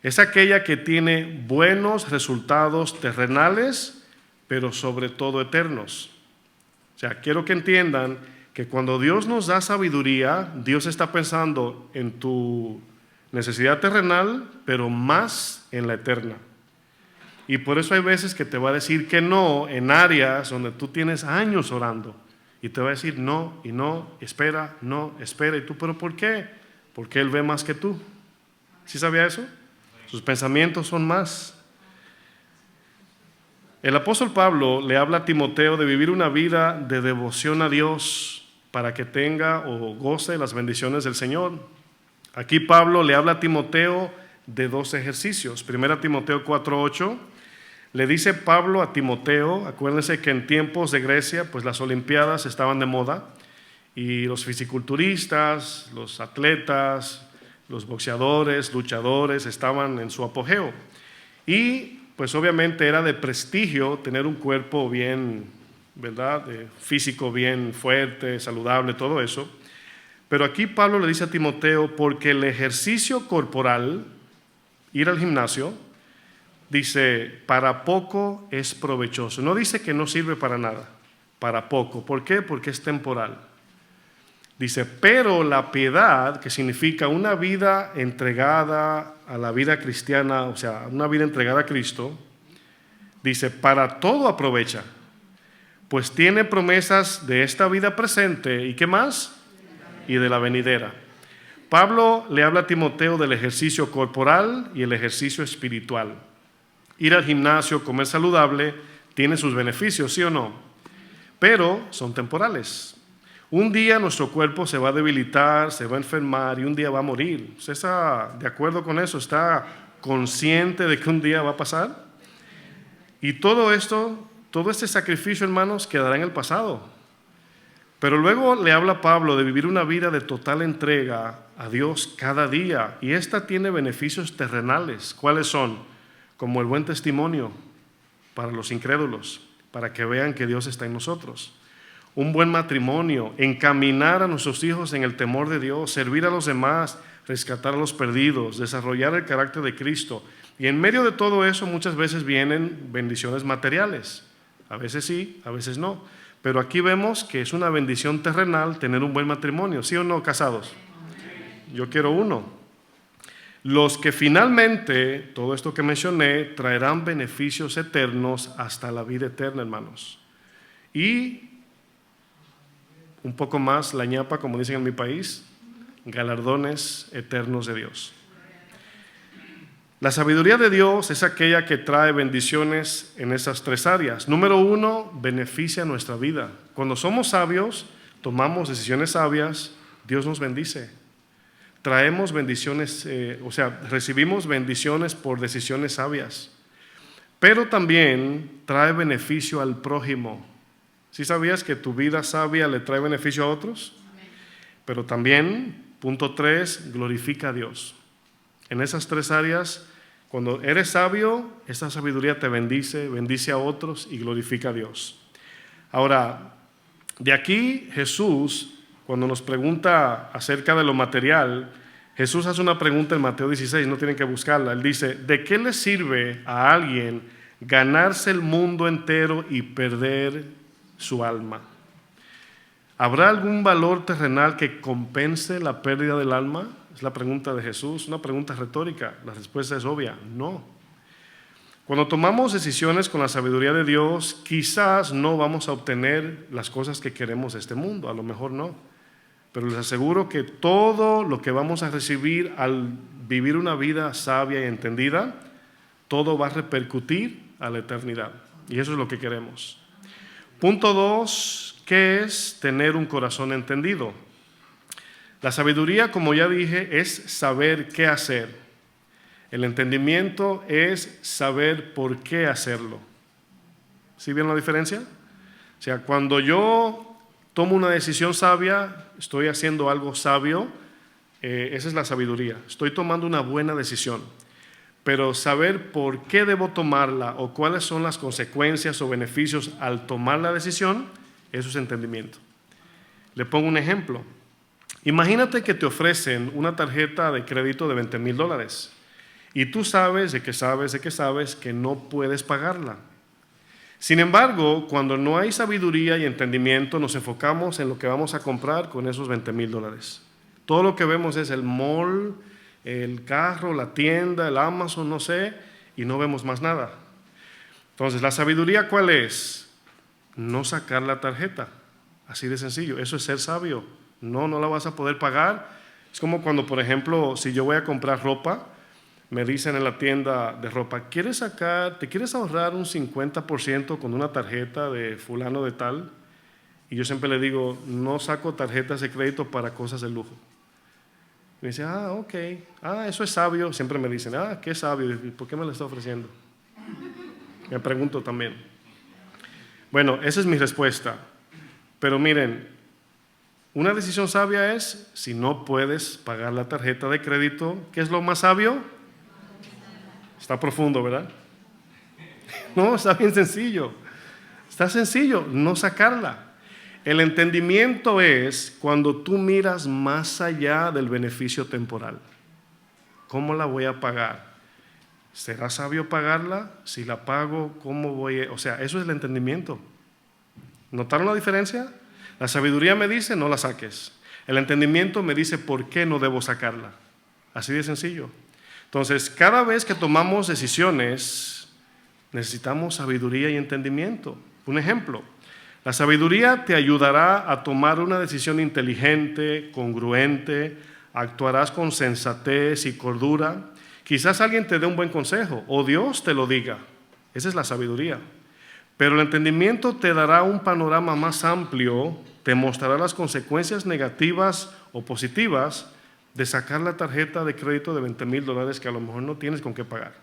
es aquella que tiene buenos resultados terrenales, pero sobre todo eternos. Quiero que entiendan que cuando Dios nos da sabiduría, Dios está pensando en tu necesidad terrenal, pero más en la eterna. Y por eso hay veces que te va a decir que no en áreas donde tú tienes años orando. Y te va a decir no, y no, espera, no, espera. Y tú, ¿pero por qué? Porque Él ve más que tú. ¿Sí sabía eso? Sus pensamientos son más. El apóstol Pablo le habla a Timoteo de vivir una vida de devoción a Dios para que tenga o goce las bendiciones del Señor. Aquí Pablo le habla a Timoteo de 2 ejercicios. 1 Timoteo 4:8. Le dice Pablo a Timoteo, acuérdense que en tiempos de Grecia, pues las Olimpiadas estaban de moda y los fisiculturistas, los atletas, los boxeadores, luchadores estaban en su apogeo. Y pues obviamente era de prestigio tener un cuerpo bien, ¿verdad? Físico bien fuerte, saludable, todo eso. Pero aquí Pablo le dice a Timoteo, porque el ejercicio corporal, ir al gimnasio, dice, para poco es provechoso. No dice que no sirve para nada, para poco. ¿Por qué? Porque es temporal. Dice, pero la piedad, que significa una vida entregada a la vida cristiana, o sea, una vida entregada a Cristo, dice, para todo aprovecha, pues tiene promesas de esta vida presente, ¿y qué más? Y de la venidera. Pablo le habla a Timoteo del ejercicio corporal y el ejercicio espiritual. Ir al gimnasio, comer saludable, tiene sus beneficios, ¿sí o no? Pero son temporales. Un día nuestro cuerpo se va a debilitar, se va a enfermar y un día va a morir. ¿Usted está de acuerdo con eso? ¿Está consciente de que un día va a pasar? Y todo esto, todo este sacrificio, hermanos, quedará en el pasado. Pero luego le habla Pablo de vivir una vida de total entrega a Dios cada día. Y esta tiene beneficios terrenales. ¿Cuáles son? Como el buen testimonio para los incrédulos, para que vean que Dios está en nosotros. Un buen matrimonio, encaminar a nuestros hijos en el temor de Dios, servir a los demás, rescatar a los perdidos, desarrollar el carácter de Cristo. Y en medio de todo eso muchas veces vienen bendiciones materiales. A veces sí, a veces no. Pero aquí vemos que es una bendición terrenal tener un buen matrimonio, ¿sí o no, casados? Yo quiero uno. Los que finalmente, todo esto que mencioné, traerán beneficios eternos hasta la vida eterna, hermanos. Y un poco más la ñapa, como dicen en mi país, galardones eternos de Dios. La sabiduría de Dios es aquella que trae bendiciones en esas tres áreas. Número uno, beneficia nuestra vida. Cuando somos sabios, tomamos decisiones sabias, Dios nos bendice. Traemos bendiciones, recibimos bendiciones por decisiones sabias. Pero también trae beneficio al prójimo. ¿Sí sabías que tu vida sabia le trae beneficio a otros? Pero también, punto 3, glorifica a Dios. En esas tres áreas, cuando eres sabio, esa sabiduría te bendice, bendice a otros y glorifica a Dios. Ahora, de aquí Jesús, cuando nos pregunta acerca de lo material, Jesús hace una pregunta en Mateo 16, no tienen que buscarla. Él dice, ¿de qué le sirve a alguien ganarse el mundo entero y perder su alma? ¿Habrá algún valor terrenal que compense la pérdida del alma? Es la pregunta de Jesús, una pregunta retórica. La respuesta es obvia, no. Cuando tomamos decisiones con la sabiduría de Dios, quizás no vamos a obtener las cosas que queremos de este mundo, a lo mejor no. Pero les aseguro que todo lo que vamos a recibir al vivir una vida sabia y entendida, todo va a repercutir a la eternidad. Y eso es lo que queremos. Punto 2, ¿qué es tener un corazón entendido? La sabiduría, como ya dije, es saber qué hacer. El entendimiento es saber por qué hacerlo. ¿Sí ven la diferencia? O sea, cuando yo tomo una decisión sabia, estoy haciendo algo sabio, esa es la sabiduría. Estoy tomando una buena decisión. Pero saber por qué debo tomarla o cuáles son las consecuencias o beneficios al tomar la decisión, eso es entendimiento. Le pongo un ejemplo. Imagínate que te ofrecen una tarjeta de crédito de $20,000 y tú sabes que no puedes pagarla. Sin embargo, cuando no hay sabiduría y entendimiento, nos enfocamos en lo que vamos a comprar con esos $20,000. Todo lo que vemos es el mall, el carro, la tienda, el Amazon, no sé, y no vemos más nada. Entonces, ¿la sabiduría cuál es? No sacar la tarjeta, así de sencillo. Eso es ser sabio. No la vas a poder pagar. Es como cuando, por ejemplo, si yo voy a comprar ropa, me dicen en la tienda de ropa, ¿te quieres ahorrar un 50% con una tarjeta de fulano de tal? Y yo siempre le digo, no saco tarjetas de crédito para cosas de lujo. Me dice, ok, eso es sabio. Siempre me dicen, qué sabio, ¿por qué me lo está ofreciendo? Me pregunto también. Bueno, esa es mi respuesta. Pero miren, una decisión sabia es, si no puedes pagar la tarjeta de crédito, ¿qué es lo más sabio? Está profundo, ¿verdad? No, está bien sencillo. Está sencillo, no sacarla. El entendimiento es cuando tú miras más allá del beneficio temporal. ¿Cómo la voy a pagar? ¿Será sabio pagarla? Si la pago, ¿cómo voy a...? O sea, eso es el entendimiento. ¿Notaron la diferencia? La sabiduría me dice, no la saques. El entendimiento me dice, ¿por qué no debo sacarla? Así de sencillo. Entonces, cada vez que tomamos decisiones, necesitamos sabiduría y entendimiento. Un ejemplo, la sabiduría te ayudará a tomar una decisión inteligente, congruente, actuarás con sensatez y cordura. Quizás alguien te dé un buen consejo o Dios te lo diga. Esa es la sabiduría. Pero el entendimiento te dará un panorama más amplio, te mostrará las consecuencias negativas o positivas de sacar la tarjeta de crédito de $20,000 que a lo mejor no tienes con qué pagar.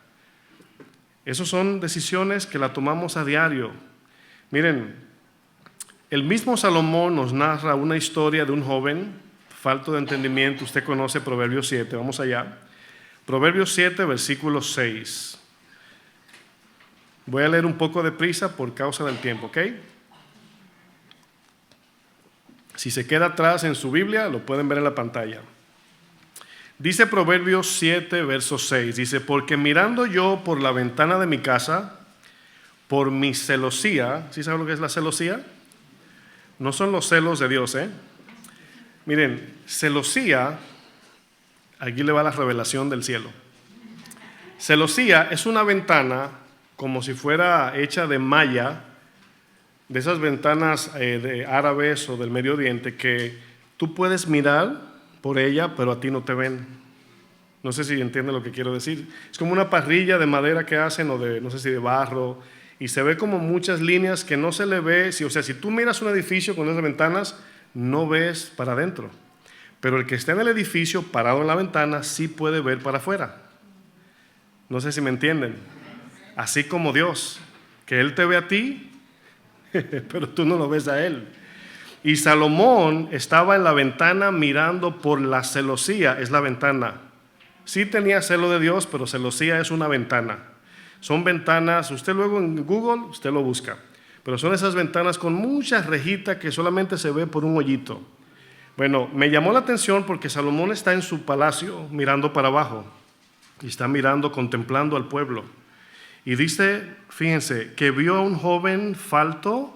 Esas son decisiones que la tomamos a diario. Miren, el mismo Salomón nos narra una historia de un joven falto de entendimiento. Usted conoce Proverbios 7, vamos allá. Proverbios 7, versículo 6. Voy a leer un poco deprisa por causa del tiempo, ¿ok? Si se queda atrás en su Biblia, lo pueden ver en la pantalla. Dice Proverbios 7, verso 6, dice, porque mirando yo por la ventana de mi casa, por mi celosía, ¿sí saben lo que es la celosía? No son los celos de Dios, ¿eh? Miren, celosía, aquí le va la revelación del cielo. Celosía es una ventana como si fuera hecha de malla, de esas ventanas de árabes o del Medio Oriente que tú puedes mirar por ella, pero a ti no te ven. No sé si entienden lo que quiero decir. Es como una parrilla de madera que hacen o de, no sé si de barro, y se ve como muchas líneas que no se le ve. O sea, si tú miras un edificio con esas ventanas, no ves para adentro. Pero el que está en el edificio, parado en la ventana, sí puede ver para afuera. No sé si me entienden. Así como Dios, que Él te ve a ti, pero tú no lo ves a Él. Y Salomón estaba en la ventana mirando por la celosía, es la ventana. Sí tenía celo de Dios, pero celosía es una ventana. Son ventanas, usted luego en Google, usted lo busca. Pero son esas ventanas con muchas rejitas que solamente se ve por un hoyito. Bueno, me llamó la atención porque Salomón está en su palacio mirando para abajo. Y está mirando, contemplando al pueblo. Y dice, fíjense, que vio a un joven falto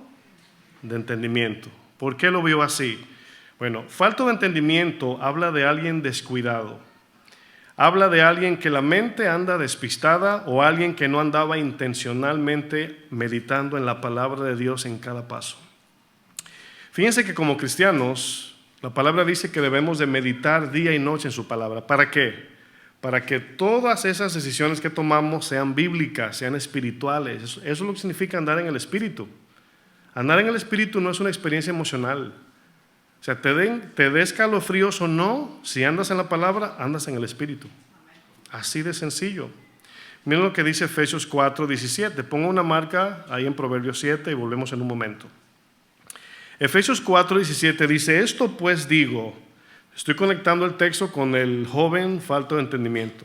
de entendimiento. ¿Por qué lo vio así? Bueno, falto de entendimiento habla de alguien descuidado. Habla de alguien que la mente anda despistada o alguien que no andaba intencionalmente meditando en la palabra de Dios en cada paso. Fíjense que como cristianos, la palabra dice que debemos de meditar día y noche en su palabra. ¿Para qué? Para que todas esas decisiones que tomamos sean bíblicas, sean espirituales. Eso es lo que significa andar en el Espíritu. Andar en el Espíritu no es una experiencia emocional. O sea, te dé escalofríos o no, si andas en la palabra, andas en el Espíritu. Así de sencillo. Miren lo que dice Efesios 4, 17. Pongo una marca ahí en Proverbios 7 y volvemos en un momento. Efesios 4, 17 dice, esto pues digo, estoy conectando el texto con el joven falto de entendimiento.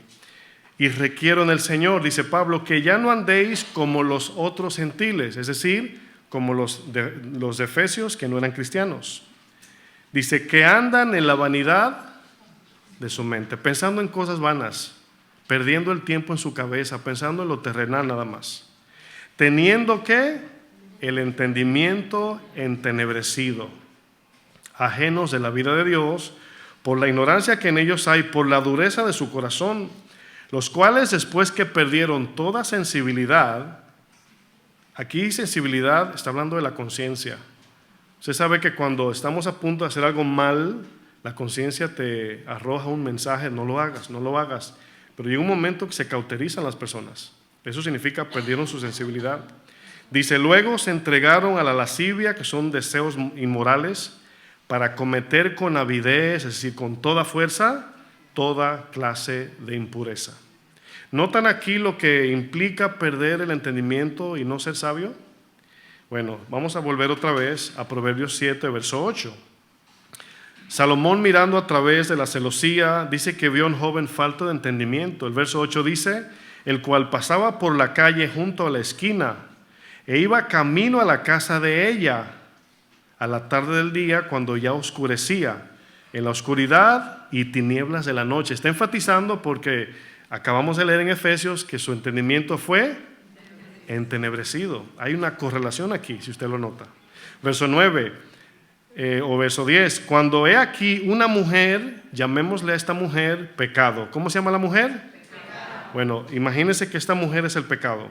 Y requiero en el Señor, dice Pablo, que ya no andéis como los otros gentiles, es decir, como los de Efesios que no eran cristianos. Dice que andan en la vanidad de su mente, pensando en cosas vanas, perdiendo el tiempo en su cabeza, pensando en lo terrenal nada más. Teniendo que el entendimiento entenebrecido, ajenos de la vida de Dios, por la ignorancia que en ellos hay, por la dureza de su corazón, los cuales después que perdieron toda sensibilidad, aquí sensibilidad está hablando de la conciencia. Usted sabe que cuando estamos a punto de hacer algo mal, la conciencia te arroja un mensaje, no lo hagas, no lo hagas. Pero llega un momento que se cauterizan las personas. Eso significa perdieron su sensibilidad. Dice, luego se entregaron a la lascivia, que son deseos inmorales, para cometer con avidez, es decir, con toda fuerza, toda clase de impureza. ¿Notan aquí lo que implica perder el entendimiento y no ser sabio? Bueno, vamos a volver otra vez a Proverbios 7, verso 8. Salomón, mirando a través de la celosía, dice que vio a un joven falto de entendimiento. El verso 8 dice, el cual pasaba por la calle junto a la esquina e iba camino a la casa de ella a la tarde del día, cuando ya oscurecía, en la oscuridad y tinieblas de la noche. Está enfatizando porque acabamos de leer en Efesios que su entendimiento fue entenebrecido. Hay una correlación aquí, si usted lo nota. Verso 9 o verso 10. Cuando he aquí una mujer, llamémosle a esta mujer pecado. ¿Cómo se llama la mujer? Pecado. Bueno, imagínense que esta mujer es el pecado,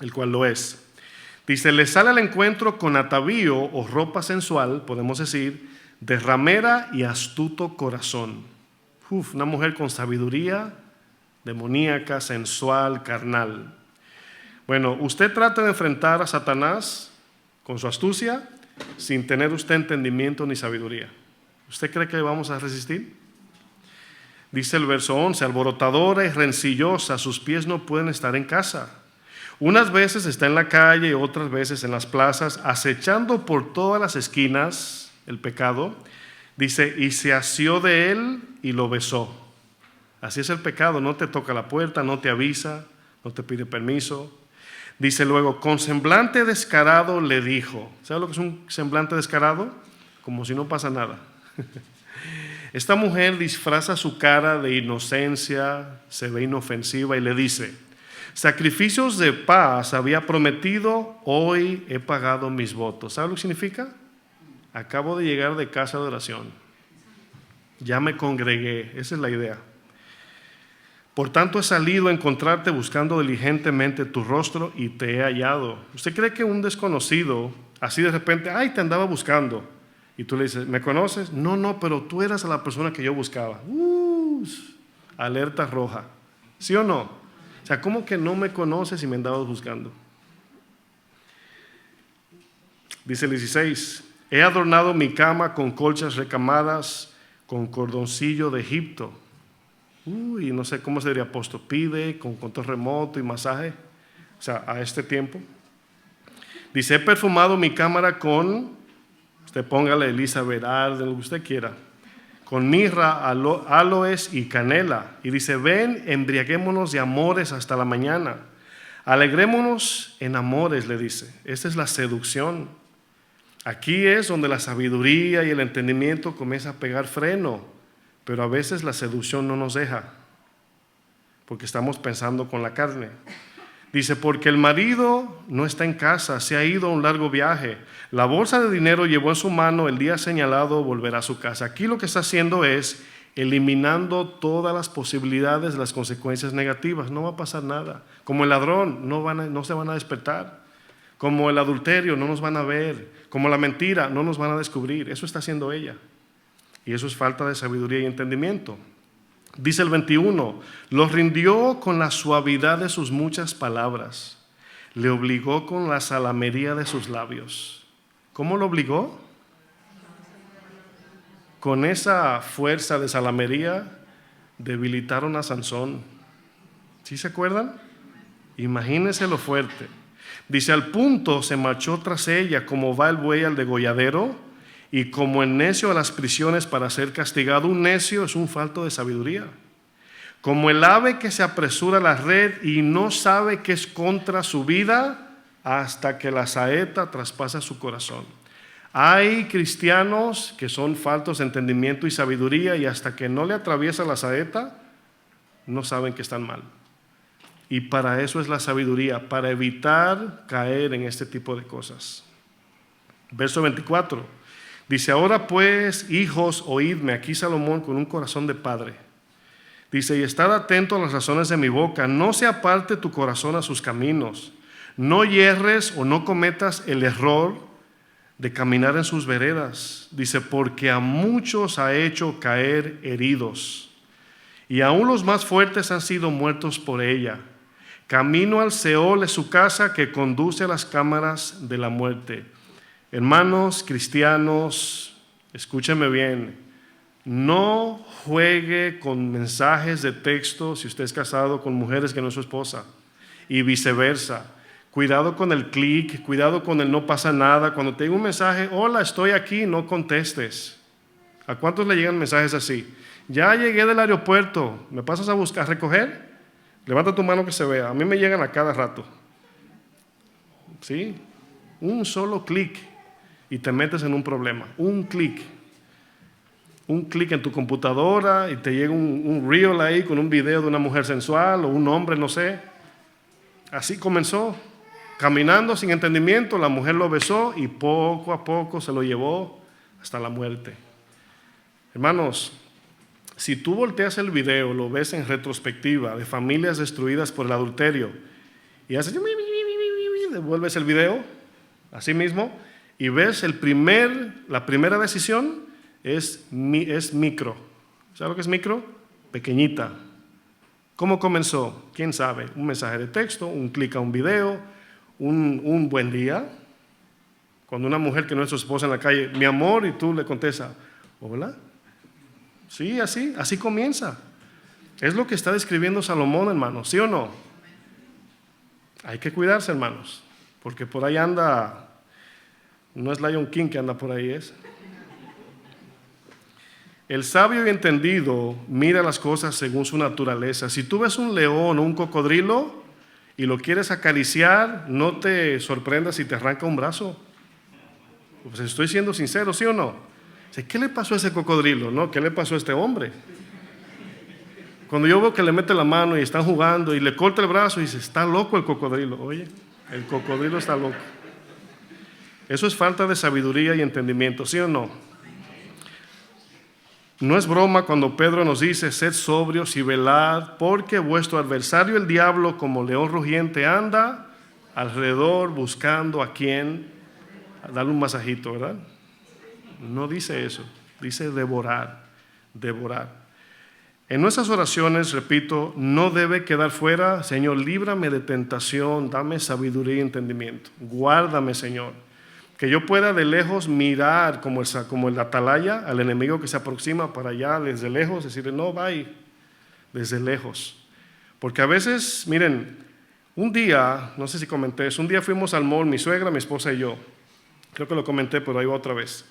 el cual lo es. Dice, le sale al encuentro con atavío o ropa sensual, podemos decir, de ramera y astuto corazón. Una mujer con sabiduría demoníaca, sensual, carnal. Bueno, usted trata de enfrentar a Satanás con su astucia sin tener usted entendimiento ni sabiduría. ¿Usted cree que vamos a resistir? Dice el verso 11, alborotadora y rencillosa, sus pies no pueden estar en casa. Unas veces está en la calle y otras veces en las plazas, acechando por todas las esquinas el pecado. Dice, y se asió de él y lo besó. Así es el pecado, no te toca la puerta, no te avisa, no te pide permiso. Dice luego, con semblante descarado le dijo. ¿Sabe lo que es un semblante descarado? Como si no pasa nada. Esta mujer disfraza su cara de inocencia, se ve inofensiva y le dice, sacrificios de paz había prometido, hoy he pagado mis votos. ¿Sabe lo que significa? Acabo de llegar de casa de oración. Ya me congregué, esa es la idea. Por tanto he salido a encontrarte buscando diligentemente tu rostro y te he hallado. ¿Usted cree que un desconocido, así de repente, ay, te andaba buscando? Y tú le dices, ¿me conoces? No, pero tú eras la persona que yo buscaba. Alerta roja. ¿Sí o no? O sea, ¿cómo que no me conoces y me andabas buscando? Dice el 16, he adornado mi cama con colchas recamadas, con cordoncillo de Egipto. No sé cómo se diría, postopide, con control remoto y masaje, o sea, a este tiempo. Dice, he perfumado mi cámara con, usted póngale Elizabeth Arden, lo que usted quiera, con mirra, aloes y canela. Y dice, ven, embriaguémonos de amores hasta la mañana. Alegrémonos en amores, le dice. Esta es la seducción. Aquí es donde la sabiduría y el entendimiento comienza a pegar freno. Pero a veces la seducción no nos deja, porque estamos pensando con la carne. Dice, porque el marido no está en casa, se ha ido a un largo viaje. La bolsa de dinero llevó en su mano, el día señalado volverá a su casa. Aquí lo que está haciendo es eliminando todas las posibilidades, las consecuencias negativas. No va a pasar nada. Como el ladrón, no se van a despertar. Como el adulterio, no nos van a ver. Como la mentira, no nos van a descubrir. Eso está haciendo ella. Y eso es falta de sabiduría y entendimiento. Dice el 21, los rindió con la suavidad de sus muchas palabras, le obligó con la salamería de sus labios. ¿Cómo lo obligó? Con esa fuerza de salamería debilitaron a Sansón. ¿Sí se acuerdan? Imagínense lo fuerte. Dice, al punto se marchó tras ella como va el buey al degolladero, y como el necio a las prisiones para ser castigado. Un necio es un falto de sabiduría. Como el ave que se apresura a la red y no sabe que es contra su vida hasta que la saeta traspasa su corazón. Hay cristianos que son faltos de entendimiento y sabiduría y hasta que no le atraviesa la saeta no saben que están mal. Y para eso es la sabiduría, para evitar caer en este tipo de cosas. Verso 24. Dice, ahora pues, hijos, oídme. Aquí Salomón con un corazón de padre. Dice, y estad atento a las razones de mi boca. No se aparte tu corazón a sus caminos. No yerres o no cometas el error de caminar en sus veredas. Dice, porque a muchos ha hecho caer heridos. Y aún los más fuertes han sido muertos por ella. Camino al Seol es su casa que conduce a las cámaras de la muerte. Hermanos cristianos, escúchenme bien, No juegue con mensajes de texto si usted es casado con mujeres que no es su esposa y viceversa. Cuidado con el clic, cuidado con el no pasa nada. Cuando te llega un mensaje, hola, estoy aquí, no contestes. ¿A cuántos le llegan mensajes así? Ya llegué del aeropuerto, ¿me pasas a buscar, a recoger? Levanta tu mano que se vea. A mí me llegan a cada rato. ¿Sí? Un solo clic y te metes en un problema. Un clic en tu computadora y te llega un reel ahí con un video de una mujer sensual o un hombre, no sé. Así comenzó, caminando sin entendimiento, la mujer lo besó y poco a poco se lo llevó hasta la muerte. Hermanos, si tú volteas el video, lo ves en retrospectiva de familias destruidas por el adulterio y haces, devuelves el video, así mismo, y ves la primera decisión es micro. ¿Sabes lo que es micro? Pequeñita. ¿Cómo comenzó? ¿Quién sabe? Un mensaje de texto, un clic a un video, un buen día. Cuando una mujer que no es su esposa en la calle, mi amor, y tú le contestas, hola. Sí, así comienza. Es lo que está describiendo Salomón, hermanos, ¿sí o no? Hay que cuidarse, hermanos, porque por ahí anda, no es Lion King que anda por ahí, es. El sabio y entendido mira las cosas según su naturaleza. Si tú ves un león o un cocodrilo y lo quieres acariciar, no te sorprendas si te arranca un brazo. Pues estoy siendo sincero, ¿sí o no? ¿Qué le pasó a ese cocodrilo? ¿No? ¿Qué le pasó a este hombre? Cuando yo veo que le mete la mano y están jugando y le corta el brazo y dice, está loco el cocodrilo. Oye, el cocodrilo está loco. Eso es falta de sabiduría y entendimiento, ¿sí o no? No es broma cuando Pedro nos dice, sed sobrios y velad, porque vuestro adversario el diablo como león rugiente anda alrededor buscando a quien darle un masajito, ¿verdad? No dice eso, dice devorar. En nuestras oraciones, repito, no debe quedar fuera, Señor, líbrame de tentación, dame sabiduría y entendimiento. Guárdame, Señor. Que yo pueda de lejos mirar como el atalaya al enemigo que se aproxima para allá desde lejos, decirle, no, vaya, desde lejos. Porque a veces, miren, un día, no sé si comenté eso, un día fuimos al mall, mi suegra, mi esposa y yo. Creo que lo comenté, pero ahí va otra vez.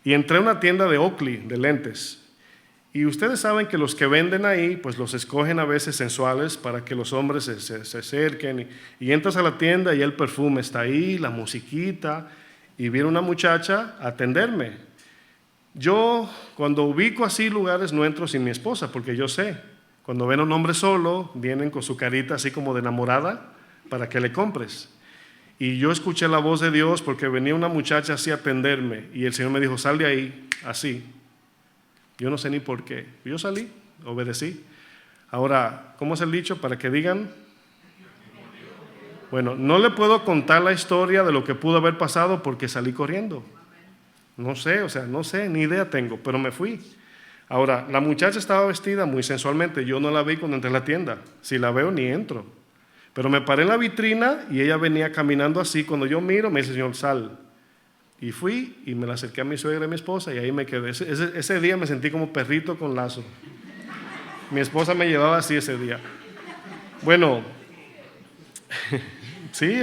Y entré a una tienda de Oakley, de lentes. Y ustedes saben que los que venden ahí, pues los escogen a veces sensuales para que los hombres se acerquen. Y entras a la tienda y el perfume está ahí, la musiquita. Y viene una muchacha a atenderme. Yo, cuando ubico así lugares, no entro sin mi esposa, porque yo sé, cuando ven a un hombre solo, vienen con su carita así como de enamorada para que le compres. Y yo escuché la voz de Dios porque venía una muchacha así a atenderme y el Señor me dijo, sal de ahí, así. Yo no sé ni por qué. Yo salí, obedecí. Ahora, ¿cómo es el dicho? Para que digan... Bueno, no le puedo contar la historia de lo que pudo haber pasado porque salí corriendo. No sé, ni idea tengo, pero me fui. Ahora, la muchacha estaba vestida muy sensualmente, yo no la vi cuando entré a la tienda. Si la veo, ni entro. Pero me paré en la vitrina y ella venía caminando así. Cuando yo miro, me dice, Señor, sal. Y fui y me la acerqué a mi suegra y mi esposa y ahí me quedé. Ese día me sentí como perrito con lazo. Mi esposa me llevaba así ese día. Bueno... Sí,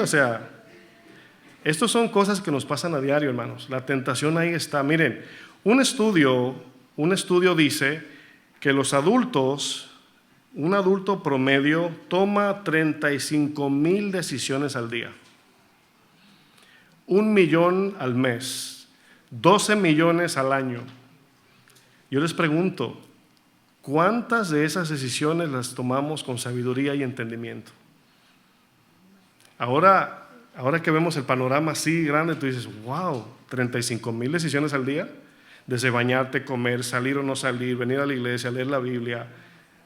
estas son cosas que nos pasan a diario, hermanos. La tentación ahí está. Miren, un estudio dice que los adultos, un adulto promedio toma 35,000 decisiones al día. 1 millón al mes, 12 millones al año. Yo les pregunto, ¿cuántas de esas decisiones las tomamos con sabiduría y entendimiento? Ahora que vemos el panorama así grande, tú dices, wow, 35,000 decisiones al día, desde bañarte, comer, salir o no salir, venir a la iglesia, leer la Biblia,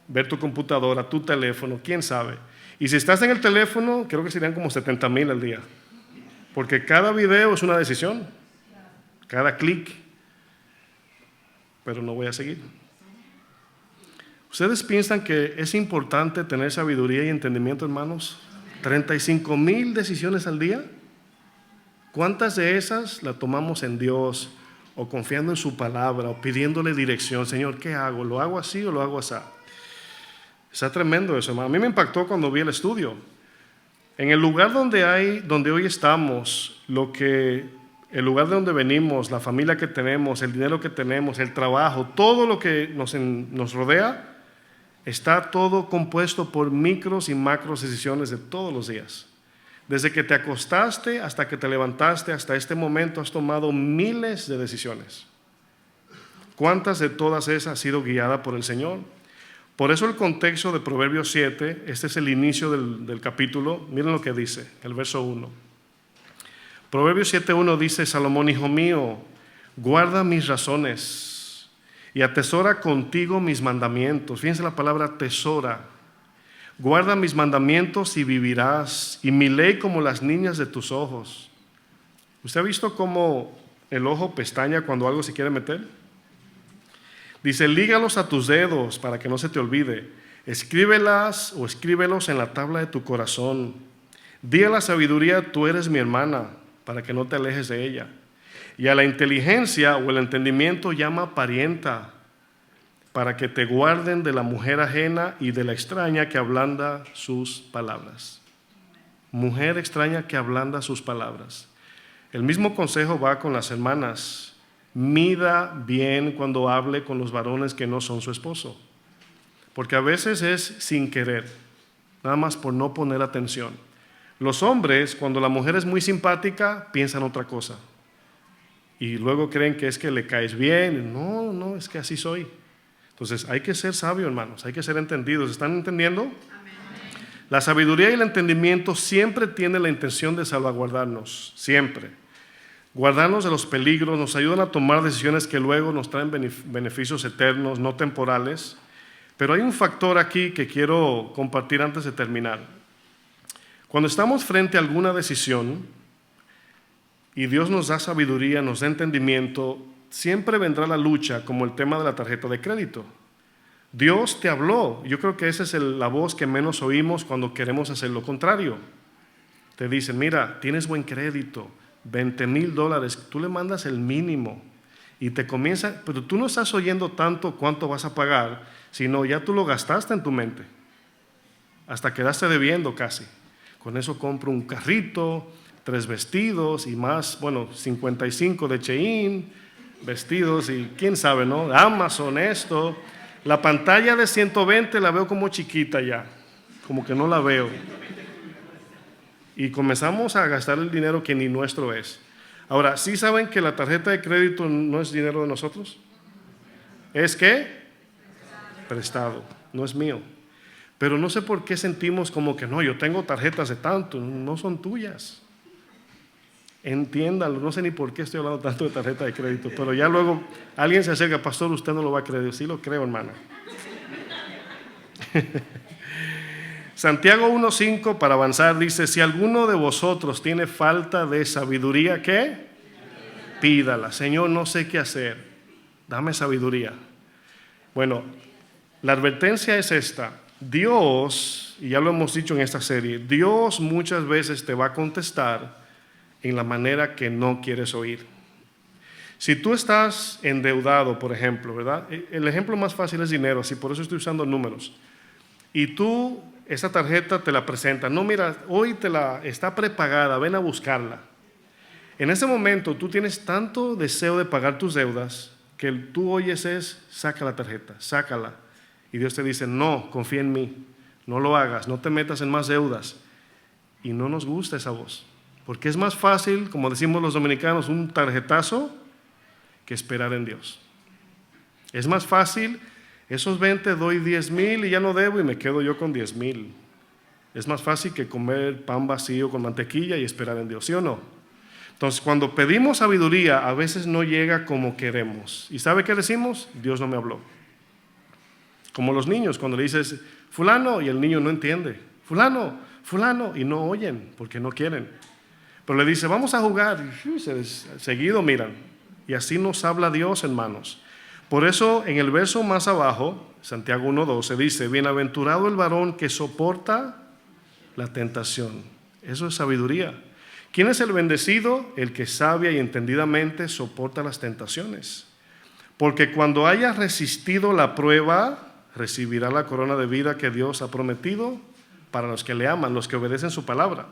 ver tu computadora, tu teléfono, quién sabe. Y si estás en el teléfono, creo que serían como 70,000 al día, porque cada video es una decisión, cada clic, pero no voy a seguir. ¿Ustedes piensan que es importante tener sabiduría y entendimiento, hermanos? 35,000 decisiones al día. ¿Cuántas de esas las tomamos en Dios o confiando en su palabra, o pidiéndole dirección. Señor, ¿qué hago? ¿Lo hago así o lo hago así? Está tremendo eso, hermano. A mí me impactó cuando vi el estudio. En el lugar donde hoy estamos, el lugar de donde venimos, la familia que tenemos, el dinero que tenemos, el trabajo, todo lo que nos rodea, está todo compuesto por micros y macros decisiones de todos los días. Desde que te acostaste hasta que te levantaste, hasta este momento has tomado miles de decisiones. ¿Cuántas de todas esas has sido guiada por el Señor? Por eso el contexto de Proverbios 7, este es el inicio del capítulo. Miren lo que dice, el verso 1. Proverbios 7:1 dice: Salomón, hijo mío, guarda mis razones y atesora contigo mis mandamientos. Fíjense la palabra tesora. Guarda mis mandamientos y vivirás, y mi ley como las niñas de tus ojos. ¿Usted ha visto cómo el ojo pestaña cuando algo se quiere meter? Dice: lígalos a tus dedos para que no se te olvide. Escríbelas o escríbelos en la tabla de tu corazón. Di a la sabiduría: tú eres mi hermana, para que no te alejes de ella. Y a la inteligencia o el entendimiento llama parienta, para que te guarden de la mujer ajena y de la extraña que ablanda sus palabras. Mujer extraña que ablanda sus palabras. El mismo consejo va con las hermanas. Mida bien cuando hable con los varones que no son su esposo, porque a veces es sin querer, nada más por no poner atención. Los hombres, cuando la mujer es muy simpática, piensan otra cosa y luego creen que es que le caes bien. No, es que así soy. Entonces hay que ser sabio, hermanos, hay que ser entendidos. ¿Están entendiendo? Amén. La sabiduría y el entendimiento siempre tienen la intención de salvaguardarnos, siempre. Guardarnos de los peligros, nos ayudan a tomar decisiones que luego nos traen beneficios eternos, no temporales. Pero hay un factor aquí que quiero compartir antes de terminar. Cuando estamos frente a alguna decisión y Dios nos da sabiduría, nos da entendimiento, siempre vendrá la lucha, como el tema de la tarjeta de crédito. Dios te habló. Yo creo que esa es la voz que menos oímos cuando queremos hacer lo contrario. Te dicen: mira, tienes buen crédito, $20,000, tú le mandas el mínimo y te comienza, pero tú no estás oyendo tanto cuánto vas a pagar, sino ya tú lo gastaste en tu mente, hasta quedaste debiendo casi. Con eso compro un carrito, 3 vestidos y más, 55 de Shein, vestidos y quién sabe, ¿no? Amazon, esto. La pantalla de 120 la veo como chiquita ya, como que no la veo. Y comenzamos a gastar el dinero que ni nuestro es. Ahora, ¿sí saben que la tarjeta de crédito no es dinero de nosotros? ¿Es qué? Prestado, no es mío. Pero no sé por qué sentimos como que no, yo tengo tarjetas de tanto, no son tuyas. Entiéndanlo, no sé ni por qué estoy hablando tanto de tarjeta de crédito, pero ya luego alguien se acerca: pastor, usted no lo va a creer. Sí lo creo, hermana. Santiago 1:5, para avanzar, dice: si alguno de vosotros tiene falta de sabiduría, ¿qué? Pídala. Señor, no sé qué hacer, dame sabiduría. Bueno, la advertencia es esta: Dios, y ya lo hemos dicho en esta serie, Dios muchas veces te va a contestar en la manera que no quieres oír. Si tú estás endeudado, por ejemplo, ¿verdad? El ejemplo más fácil es dinero, así por eso estoy usando números. Y tú, esa tarjeta te la presentan: no, mira, hoy está prepagada, ven a buscarla. En ese momento tú tienes tanto deseo de pagar tus deudas que tú oyes saca la tarjeta, sácala. Y Dios te dice: no, confía en mí, no lo hagas, no te metas en más deudas. Y no nos gusta esa voz, porque es más fácil, como decimos los dominicanos, un tarjetazo que esperar en Dios. Es más fácil, esos 20 doy 10,000 y ya no debo y me quedo yo con 10,000. Es más fácil que comer pan vacío con mantequilla y esperar en Dios, ¿sí o no? Entonces, cuando pedimos sabiduría, a veces no llega como queremos. ¿Y sabe qué decimos? Dios no me habló. Como los niños, cuando le dices fulano y el niño no entiende. Fulano, y no oyen porque no quieren. Pero le dice: vamos a jugar, y seguido miran. Y así nos habla Dios, hermanos. Por eso en el verso más abajo, Santiago 1:12, dice: bienaventurado el varón que soporta la tentación. Eso es sabiduría. ¿Quién es el bendecido? El que sabia y entendidamente soporta las tentaciones. Porque cuando haya resistido la prueba, recibirá la corona de vida que Dios ha prometido para los que le aman, los que obedecen su palabra.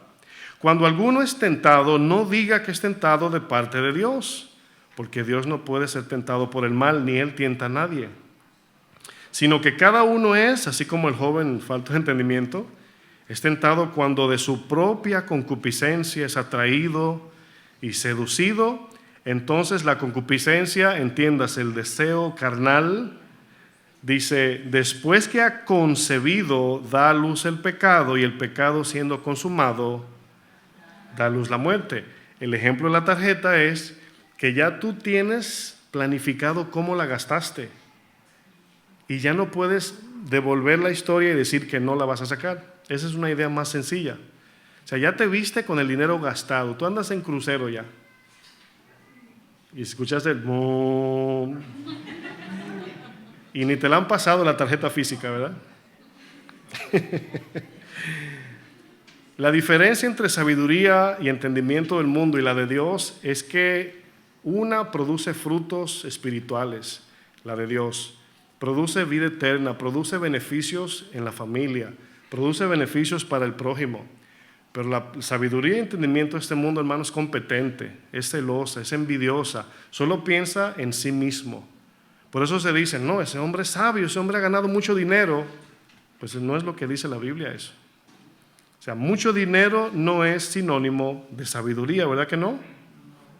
Cuando alguno es tentado, no diga que es tentado de parte de Dios, porque Dios no puede ser tentado por el mal, ni Él tienta a nadie. Sino que cada uno es, así como el joven falto de entendimiento, es tentado cuando de su propia concupiscencia es atraído y seducido. Entonces la concupiscencia, entiéndase, el deseo carnal, dice, después que ha concebido, da a luz el pecado, y el pecado siendo consumado, da a luz la muerte. El ejemplo de la tarjeta es que ya tú tienes planificado cómo la gastaste y ya no puedes devolver la historia y decir que no la vas a sacar. Esa es una idea más sencilla. O sea, ya te viste con el dinero gastado, tú andas en crucero ya y escuchaste el boom y ni te la han pasado la tarjeta física, ¿verdad? La diferencia entre sabiduría y entendimiento del mundo y la de Dios es que una produce frutos espirituales, la de Dios, produce vida eterna, produce beneficios en la familia, produce beneficios para el prójimo. Pero la sabiduría y entendimiento de este mundo, hermano, es competente, es celosa, es envidiosa, solo piensa en sí mismo. Por eso se dice, no, ese hombre es sabio, ese hombre ha ganado mucho dinero. Pues no es lo que dice la Biblia eso. O sea, mucho dinero no es sinónimo de sabiduría, ¿verdad que no?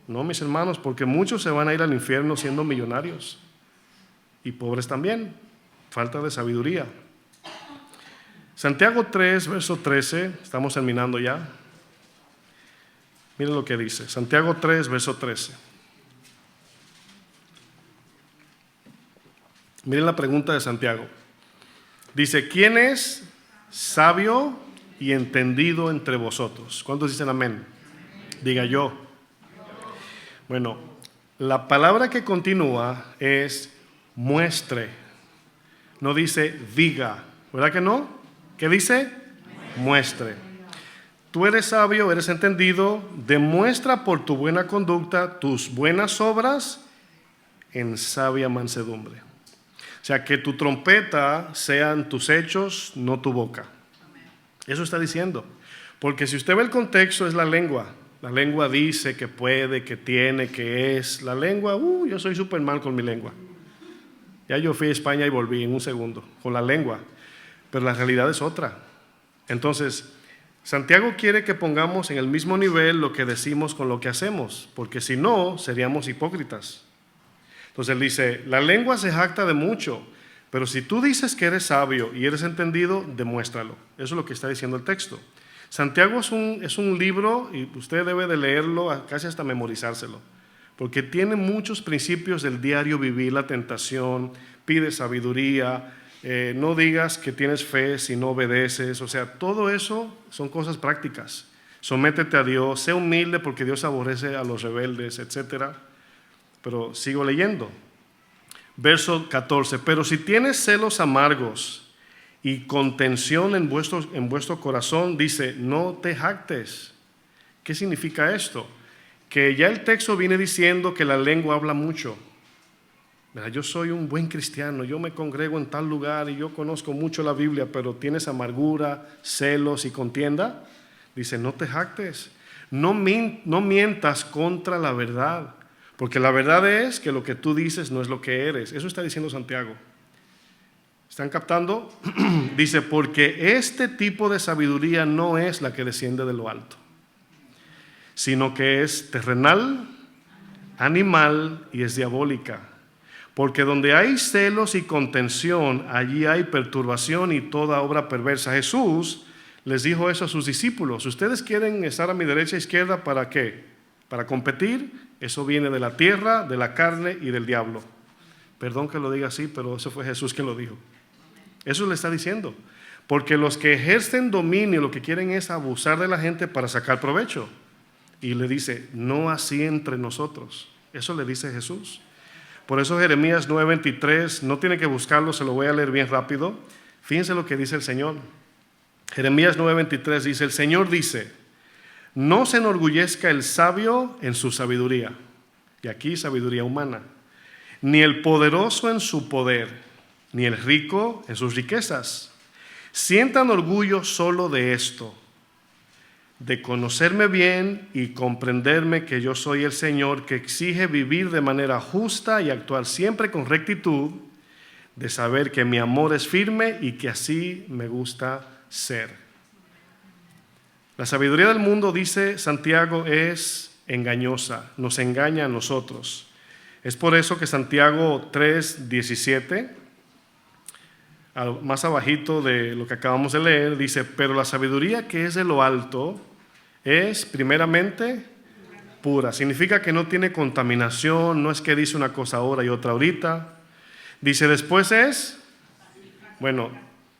No, mis hermanos, porque muchos se van a ir al infierno siendo millonarios. Y pobres también, falta de sabiduría. Santiago 3, verso 13, estamos terminando ya. Miren lo que dice, Santiago 3, verso 13. Miren la pregunta de Santiago. Dice, ¿quién es sabio y entendido entre vosotros? ¿Cuántos dicen amén? Diga yo. Bueno, la palabra que continúa es muestre. No dice diga, ¿verdad que no? ¿Qué dice? Muestre. Tú eres sabio, eres entendido, demuestra por tu buena conducta tus buenas obras en sabia mansedumbre. O sea, que tu trompeta sean tus hechos, no tu boca. Eso está diciendo. Porque si usted ve el contexto, es la lengua. La lengua dice que puede, que tiene, que es. La lengua, yo soy Superman con mi lengua. Ya yo fui a España y volví en un segundo con la lengua. Pero la realidad es otra. Entonces, Santiago quiere que pongamos en el mismo nivel lo que decimos con lo que hacemos. Porque si no, seríamos hipócritas. Entonces él dice, la lengua se jacta de mucho, pero si tú dices que eres sabio y eres entendido, demuéstralo. Eso es lo que está diciendo el texto. Santiago es un libro, y usted debe de leerlo, casi hasta memorizárselo, porque tiene muchos principios del diario vivir, la tentación, pide sabiduría, no digas que tienes fe si no obedeces, o sea, todo eso son cosas prácticas. Sométete a Dios, sé humilde porque Dios aborrece a los rebeldes, etcétera. Pero sigo leyendo. Verso 14. Pero si tienes celos amargos y contención en vuestro corazón, dice, no te jactes. ¿Qué significa esto? Que ya el texto viene diciendo que la lengua habla mucho. Mira, yo soy un buen cristiano, yo me congrego en tal lugar y yo conozco mucho la Biblia, pero tienes amargura, celos y contienda. Dice, no te jactes. No mientas contra la verdad. Porque la verdad es que lo que tú dices no es lo que eres. Eso está diciendo Santiago. ¿Están captando? Dice, porque este tipo de sabiduría no es la que desciende de lo alto, sino que es terrenal, animal y es diabólica. Porque donde hay celos y contención, allí hay perturbación y toda obra perversa. Jesús les dijo eso a sus discípulos. ¿Ustedes quieren estar a mi derecha e izquierda para qué? ¿Para competir? Eso viene de la tierra, de la carne y del diablo. Perdón que lo diga así, pero eso fue Jesús quien lo dijo. Eso le está diciendo. Porque los que ejercen dominio lo que quieren es abusar de la gente para sacar provecho. Y le dice, no así entre nosotros. Eso le dice Jesús. Por eso Jeremías 9:23, no tiene que buscarlo, se lo voy a leer bien rápido. Fíjense lo que dice el Señor. Jeremías 9:23 dice, el Señor dice, No se enorgullezca el sabio en su sabiduría, y aquí sabiduría humana, ni el poderoso en su poder, ni el rico en sus riquezas. Sientan orgullo solo de esto, de conocerme bien y comprenderme que yo soy el Señor, que exige vivir de manera justa y actuar siempre con rectitud, de saber que mi amor es firme y que así me gusta ser. La sabiduría del mundo, dice Santiago, es engañosa, nos engaña a nosotros. Es por eso que Santiago 3:17, más abajito de lo que acabamos de leer, dice: pero la sabiduría que es de lo alto es primeramente pura. Significa que no tiene contaminación, no es que dice una cosa ahora y otra ahorita. Dice después es, bueno,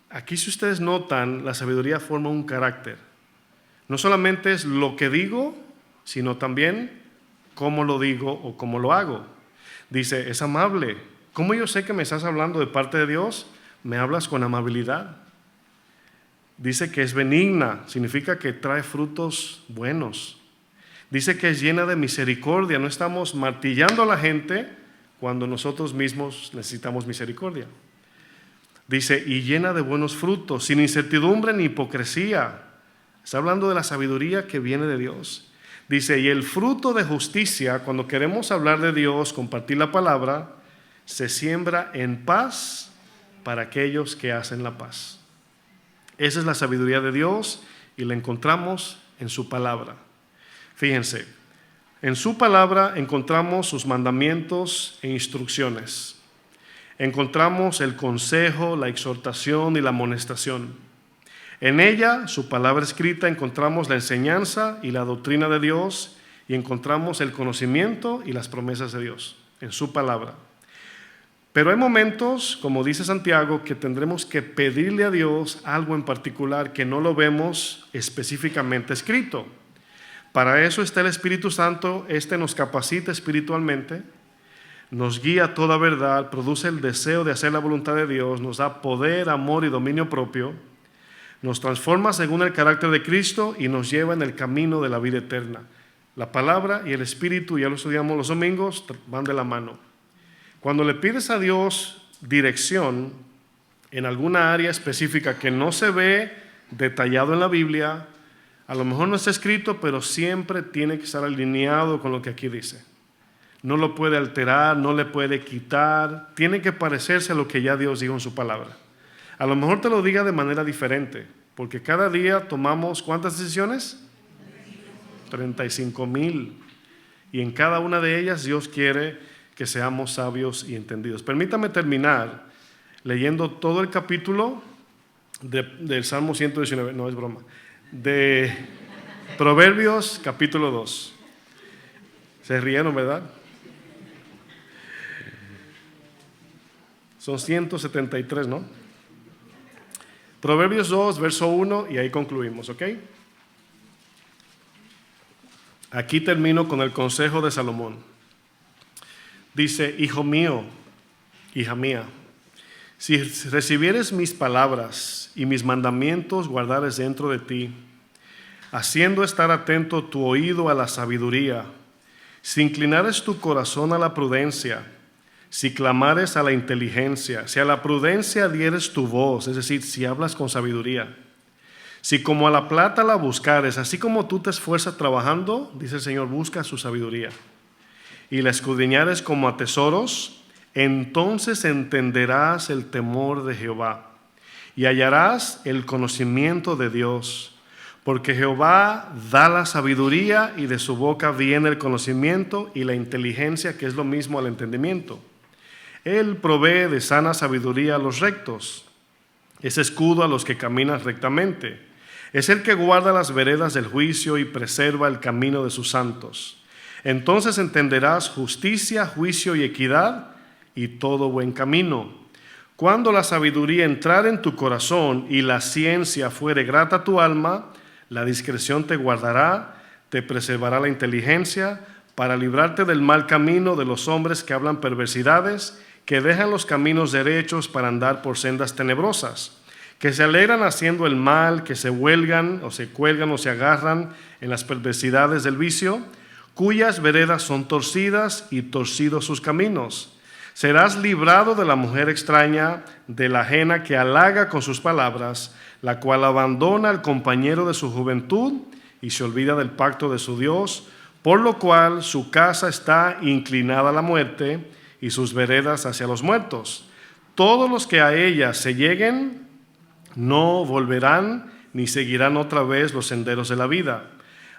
aquí si ustedes notan, la sabiduría forma un carácter. No solamente es lo que digo, sino también cómo lo digo o cómo lo hago. Dice, es amable. ¿Cómo yo sé que me estás hablando de parte de Dios? Me hablas con amabilidad. Dice que es benigna, significa que trae frutos buenos. Dice que es llena de misericordia, no estamos martillando a la gente cuando nosotros mismos necesitamos misericordia. Dice, y llena de buenos frutos, sin incertidumbre ni hipocresía. Está hablando de la sabiduría que viene de Dios. Dice, y el fruto de justicia, cuando queremos hablar de Dios, compartir la palabra, se siembra en paz para aquellos que hacen la paz. Esa es la sabiduría de Dios y la encontramos en su palabra. Fíjense, en su palabra encontramos sus mandamientos e instrucciones. Encontramos el consejo, la exhortación y la amonestación. En ella, su palabra escrita, encontramos la enseñanza y la doctrina de Dios y encontramos el conocimiento y las promesas de Dios en su palabra. Pero hay momentos, como dice Santiago, que tendremos que pedirle a Dios algo en particular que no lo vemos específicamente escrito. Para eso está el Espíritu Santo, nos capacita espiritualmente, nos guía a toda verdad, produce el deseo de hacer la voluntad de Dios, nos da poder, amor y dominio propio, nos transforma según el carácter de Cristo y nos lleva en el camino de la vida eterna. La palabra y el Espíritu, ya lo estudiamos los domingos, van de la mano. Cuando le pides a Dios dirección en alguna área específica que no se ve detallado en la Biblia, a lo mejor no está escrito, pero siempre tiene que estar alineado con lo que aquí dice. No lo puede alterar, no le puede quitar, tiene que parecerse a lo que ya Dios dijo en su palabra. A lo mejor te lo diga de manera diferente, porque cada día tomamos ¿cuántas decisiones? 35,000. Y en cada una de ellas Dios quiere que seamos sabios y entendidos. Permítame terminar leyendo todo el capítulo del Salmo 119, no es broma, de Proverbios capítulo 2. Se rieron, ¿verdad? Son 173, ¿no? Proverbios 2, verso 1, y ahí concluimos, ¿ok? Aquí termino con el consejo de Salomón. Dice, hijo mío, hija mía, si recibieres mis palabras y mis mandamientos guardares dentro de ti, haciendo estar atento tu oído a la sabiduría, si inclinares tu corazón a la prudencia, si clamares a la inteligencia, si a la prudencia dieres tu voz, es decir, si hablas con sabiduría, si como a la plata la buscares, así como tú te esfuerzas trabajando, dice el Señor, busca su sabiduría, y la escudriñares como a tesoros, entonces entenderás el temor de Jehová y hallarás el conocimiento de Dios, porque Jehová da la sabiduría y de su boca viene el conocimiento y la inteligencia, que es lo mismo al entendimiento. Él provee de sana sabiduría a los rectos, es escudo a los que caminan rectamente, es el que guarda las veredas del juicio y preserva el camino de sus santos. Entonces entenderás justicia, juicio y equidad y todo buen camino. Cuando la sabiduría entrare en tu corazón y la ciencia fuere grata a tu alma, la discreción te guardará, te preservará la inteligencia, para librarte del mal camino de los hombres que hablan perversidades, que dejan los caminos derechos para andar por sendas tenebrosas, que se alegran haciendo el mal, que se huelgan o se cuelgan o se agarran en las perversidades del vicio, cuyas veredas son torcidas y torcidos sus caminos. Serás librado de la mujer extraña, de la ajena que halaga con sus palabras, la cual abandona al compañero de su juventud y se olvida del pacto de su Dios, por lo cual su casa está inclinada a la muerte y sus veredas hacia los muertos. Todos los que a ella se lleguen no volverán ni seguirán otra vez los senderos de la vida.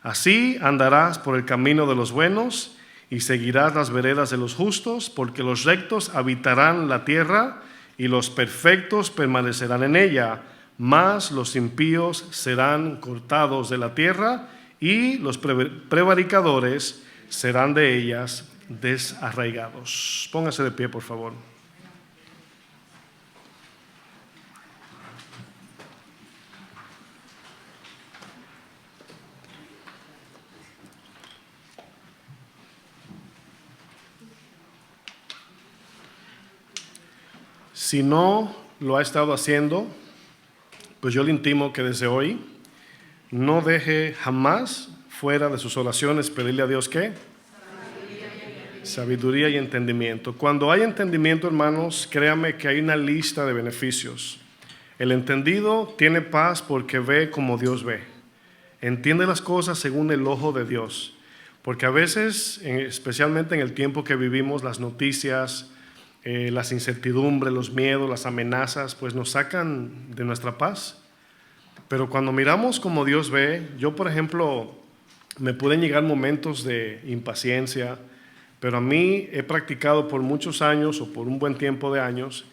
Así andarás por el camino de los buenos y seguirás las veredas de los justos, porque los rectos habitarán la tierra y los perfectos permanecerán en ella, mas los impíos serán cortados de la tierra y los prevaricadores serán de ellas desarraigados. Póngase de pie, por favor. Si no lo ha estado haciendo, pues yo le intimo que desde hoy no deje jamás fuera de sus oraciones pedirle a Dios ¿qué? Sabiduría y entendimiento. Cuando hay entendimiento, hermanos, créame que hay una lista de beneficios. El entendido tiene paz porque ve como Dios ve. Entiende las cosas según el ojo de Dios. Porque a veces, especialmente en el tiempo que vivimos, las noticias, las incertidumbres, los miedos, las amenazas, pues nos sacan de nuestra paz. Pero cuando miramos como Dios ve, yo por ejemplo, me pueden llegar momentos de impaciencia, pero a mí he practicado por muchos años o por un buen tiempo de años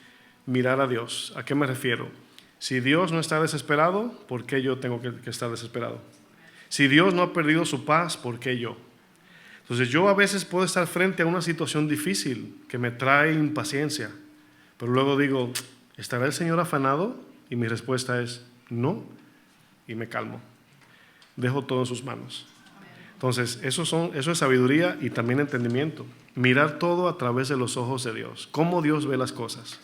mirar a Dios. ¿A qué me refiero? Si Dios no está desesperado, ¿por qué yo tengo que estar desesperado? Si Dios no ha perdido su paz, ¿por qué yo? Entonces yo a veces puedo estar frente a una situación difícil que me trae impaciencia, pero luego digo, ¿estará el Señor afanado? Y mi respuesta es no, y me calmo. Dejo todo en sus manos. Entonces eso es sabiduría y también entendimiento. Mirar todo a través de los ojos de Dios, cómo Dios ve las cosas.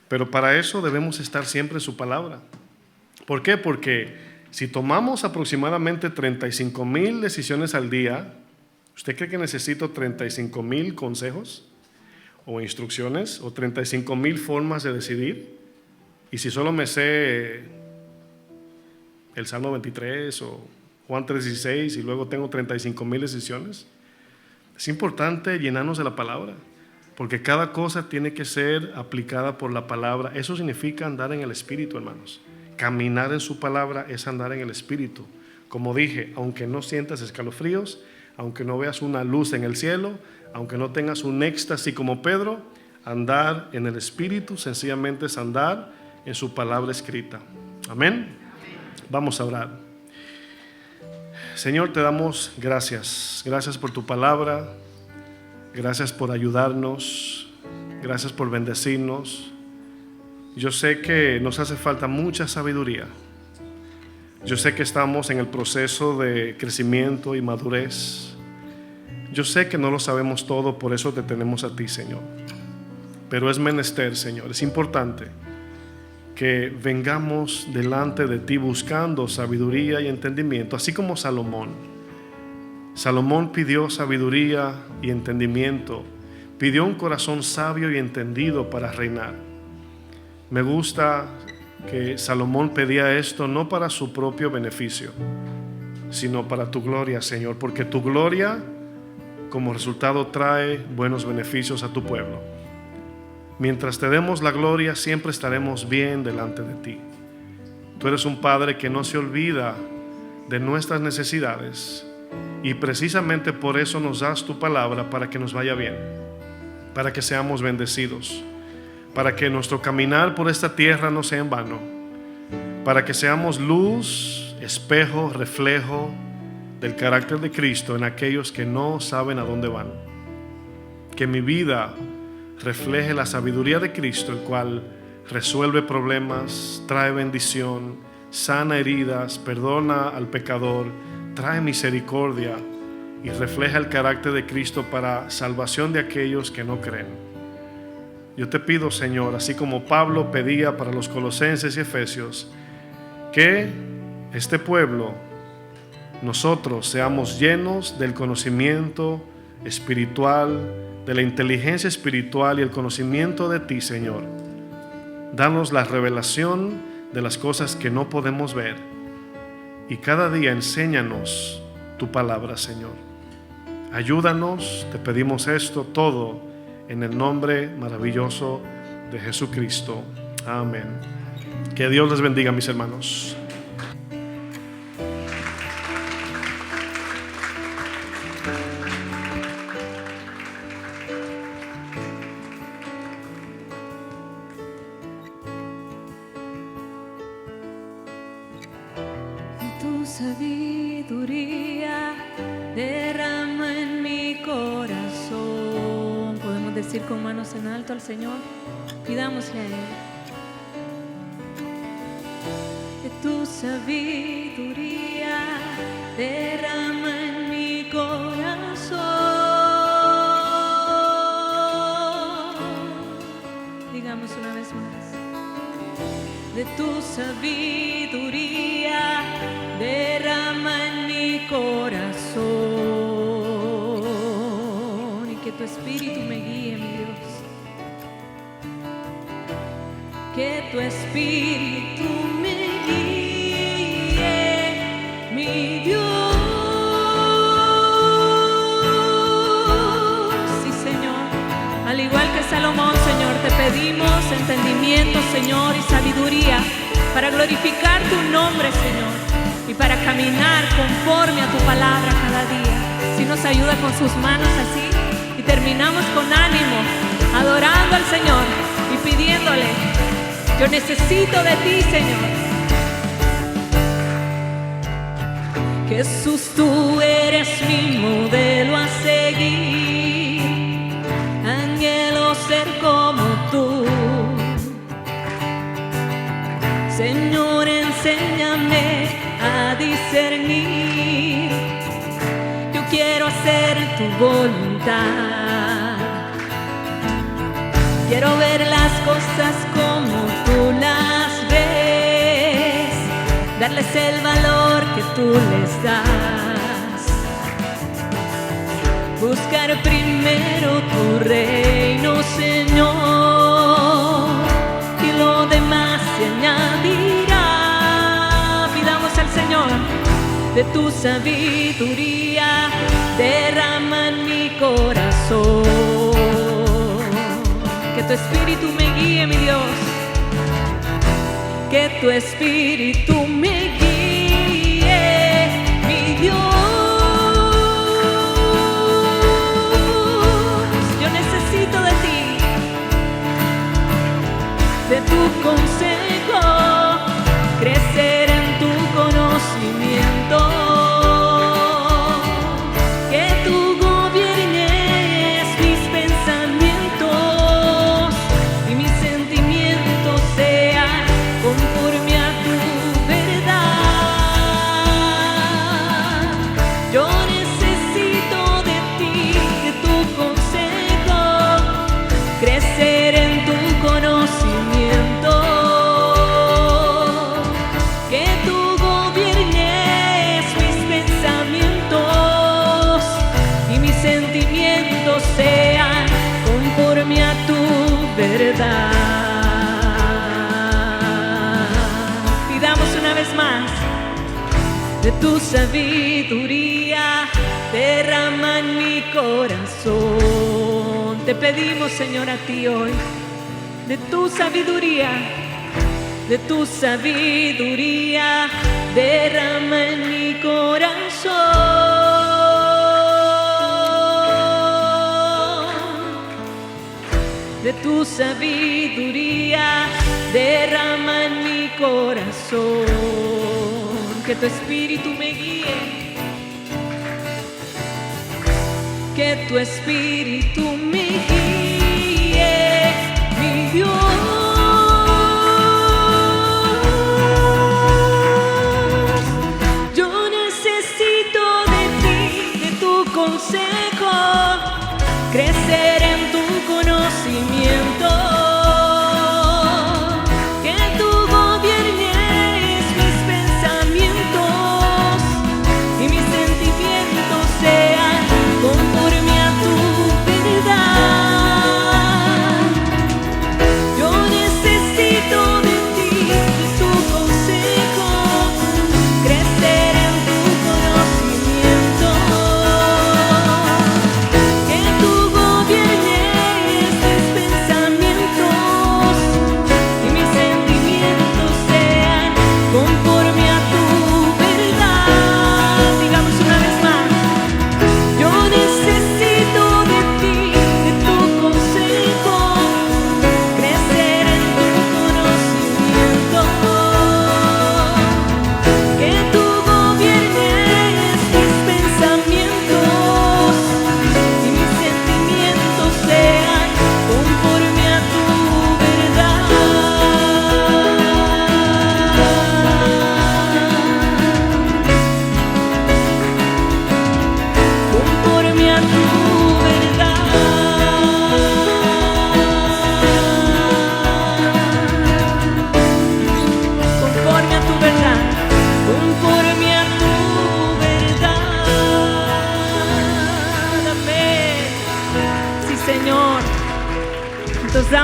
Pero para eso debemos estar siempre en su palabra. ¿Por qué? Porque si tomamos aproximadamente 35,000 decisiones al día, ¿usted cree que necesito 35,000 consejos o instrucciones o 35,000 formas de decidir? Y si solo me sé el Salmo 23 o Juan 3:16 y luego tengo 35,000 decisiones, es importante llenarnos de la palabra, porque cada cosa tiene que ser aplicada por la palabra. Eso significa andar en el Espíritu, hermanos. Caminar en su palabra es andar en el Espíritu. Como dije, aunque no sientas escalofríos, aunque no veas una luz en el cielo, aunque no tengas un éxtasis como Pedro, andar en el Espíritu sencillamente es andar en su palabra escrita. Amén. Vamos a orar. Señor, te damos gracias. Gracias por tu palabra. Gracias por ayudarnos. Gracias por bendecirnos. Yo sé que nos hace falta mucha sabiduría. Yo sé que estamos en el proceso de crecimiento y madurez. Yo sé que no lo sabemos todo, por eso te tenemos a ti, Señor. Pero es menester, Señor, es importante que vengamos delante de ti buscando sabiduría y entendimiento, así como Salomón. Salomón pidió sabiduría y entendimiento, pidió un corazón sabio y entendido para reinar. Me gusta que Salomón pedía esto no para su propio beneficio, sino para tu gloria, Señor, porque tu gloria como resultado trae buenos beneficios a tu pueblo. Mientras te demos la gloria, siempre estaremos bien delante de ti. Tú eres un Padre que no se olvida de nuestras necesidades, y precisamente por eso nos das tu palabra, para que nos vaya bien, para que seamos bendecidos, para que nuestro caminar por esta tierra no sea en vano, para que seamos luz, espejo, reflejo del carácter de Cristo en aquellos que no saben a dónde van. Que mi vida refleje la sabiduría de Cristo, el cual resuelve problemas, trae bendición, sana heridas, perdona al pecador, trae misericordia y refleja el carácter de Cristo para salvación de aquellos que no creen. Yo te pido, Señor, así como Pablo pedía para los colosenses y efesios, que este pueblo, nosotros seamos llenos del conocimiento espiritual, de la inteligencia espiritual y el conocimiento de ti, Señor. Danos la revelación de las cosas que no podemos ver y cada día enséñanos tu palabra, Señor. Ayúdanos, te pedimos esto todo en el nombre maravilloso de Jesucristo. Amén. Que Dios les bendiga, mis hermanos. Tu sabiduría derrama en mi corazón. Podemos decir con manos en alto al Señor, pidámosle a Él. De tu sabiduría derrama en mi corazón. Digamos una vez más. De tu sabiduría derrama en mi corazón y que tu espíritu me guíe, mi Dios. Que tu espíritu me guíe, mi Dios. Sí, Señor, al igual que Salomón, Señor, te pedimos entendimiento, Señor, y sabiduría para glorificar tu nombre, Señor, y para caminar conforme a tu palabra cada día. Si nos ayuda con sus manos así y terminamos con ánimo, adorando al Señor y pidiéndole: yo necesito de ti, Señor. Jesús, tú eres mi modelo a seguir. Anhelo ser como tú. Señor, enséñame a discernir. Yo quiero hacer tu voluntad. Quiero ver las cosas como tú las ves, darles el valor que tú les das. Buscar primero tu reino, Señor, y lo demás se añadirá. Pidamos al Señor: de tu sabiduría derrama en mi corazón. Que tu espíritu me guíe, mi Dios. Que tu espíritu me guíe, mi Dios. Yo necesito de ti, de tu consejo, crecer en tu conocimiento. Que tú gobiernes mis pensamientos y mis sentimientos sean conforme a tu verdad. Yo necesito de ti, de tu consejo, crecer en tu conocimiento. Que tú gobiernes mis pensamientos y mis sentimientos sean conforme a tu verdad. Pidamos una vez más: de tu sabiduría derrama en mi corazón. Te pedimos, Señor, a ti hoy, de tu sabiduría, de tu sabiduría derrama en mi corazón. De tu sabiduría derrama en mi corazón. Que tu espíritu me guíe. Que tu espíritu me guíe, mi Dios. Yo necesito de ti, de tu consejo, crecer en tu conocimiento.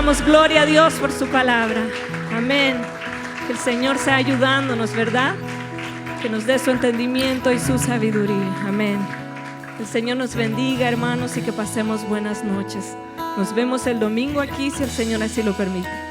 Damos gloria a Dios por su palabra. Amén. Que el Señor sea ayudándonos, ¿verdad? Que nos dé su entendimiento y su sabiduría. Amén. El Señor nos bendiga, hermanos, y que pasemos buenas noches. Nos vemos el domingo aquí, si el Señor así lo permite.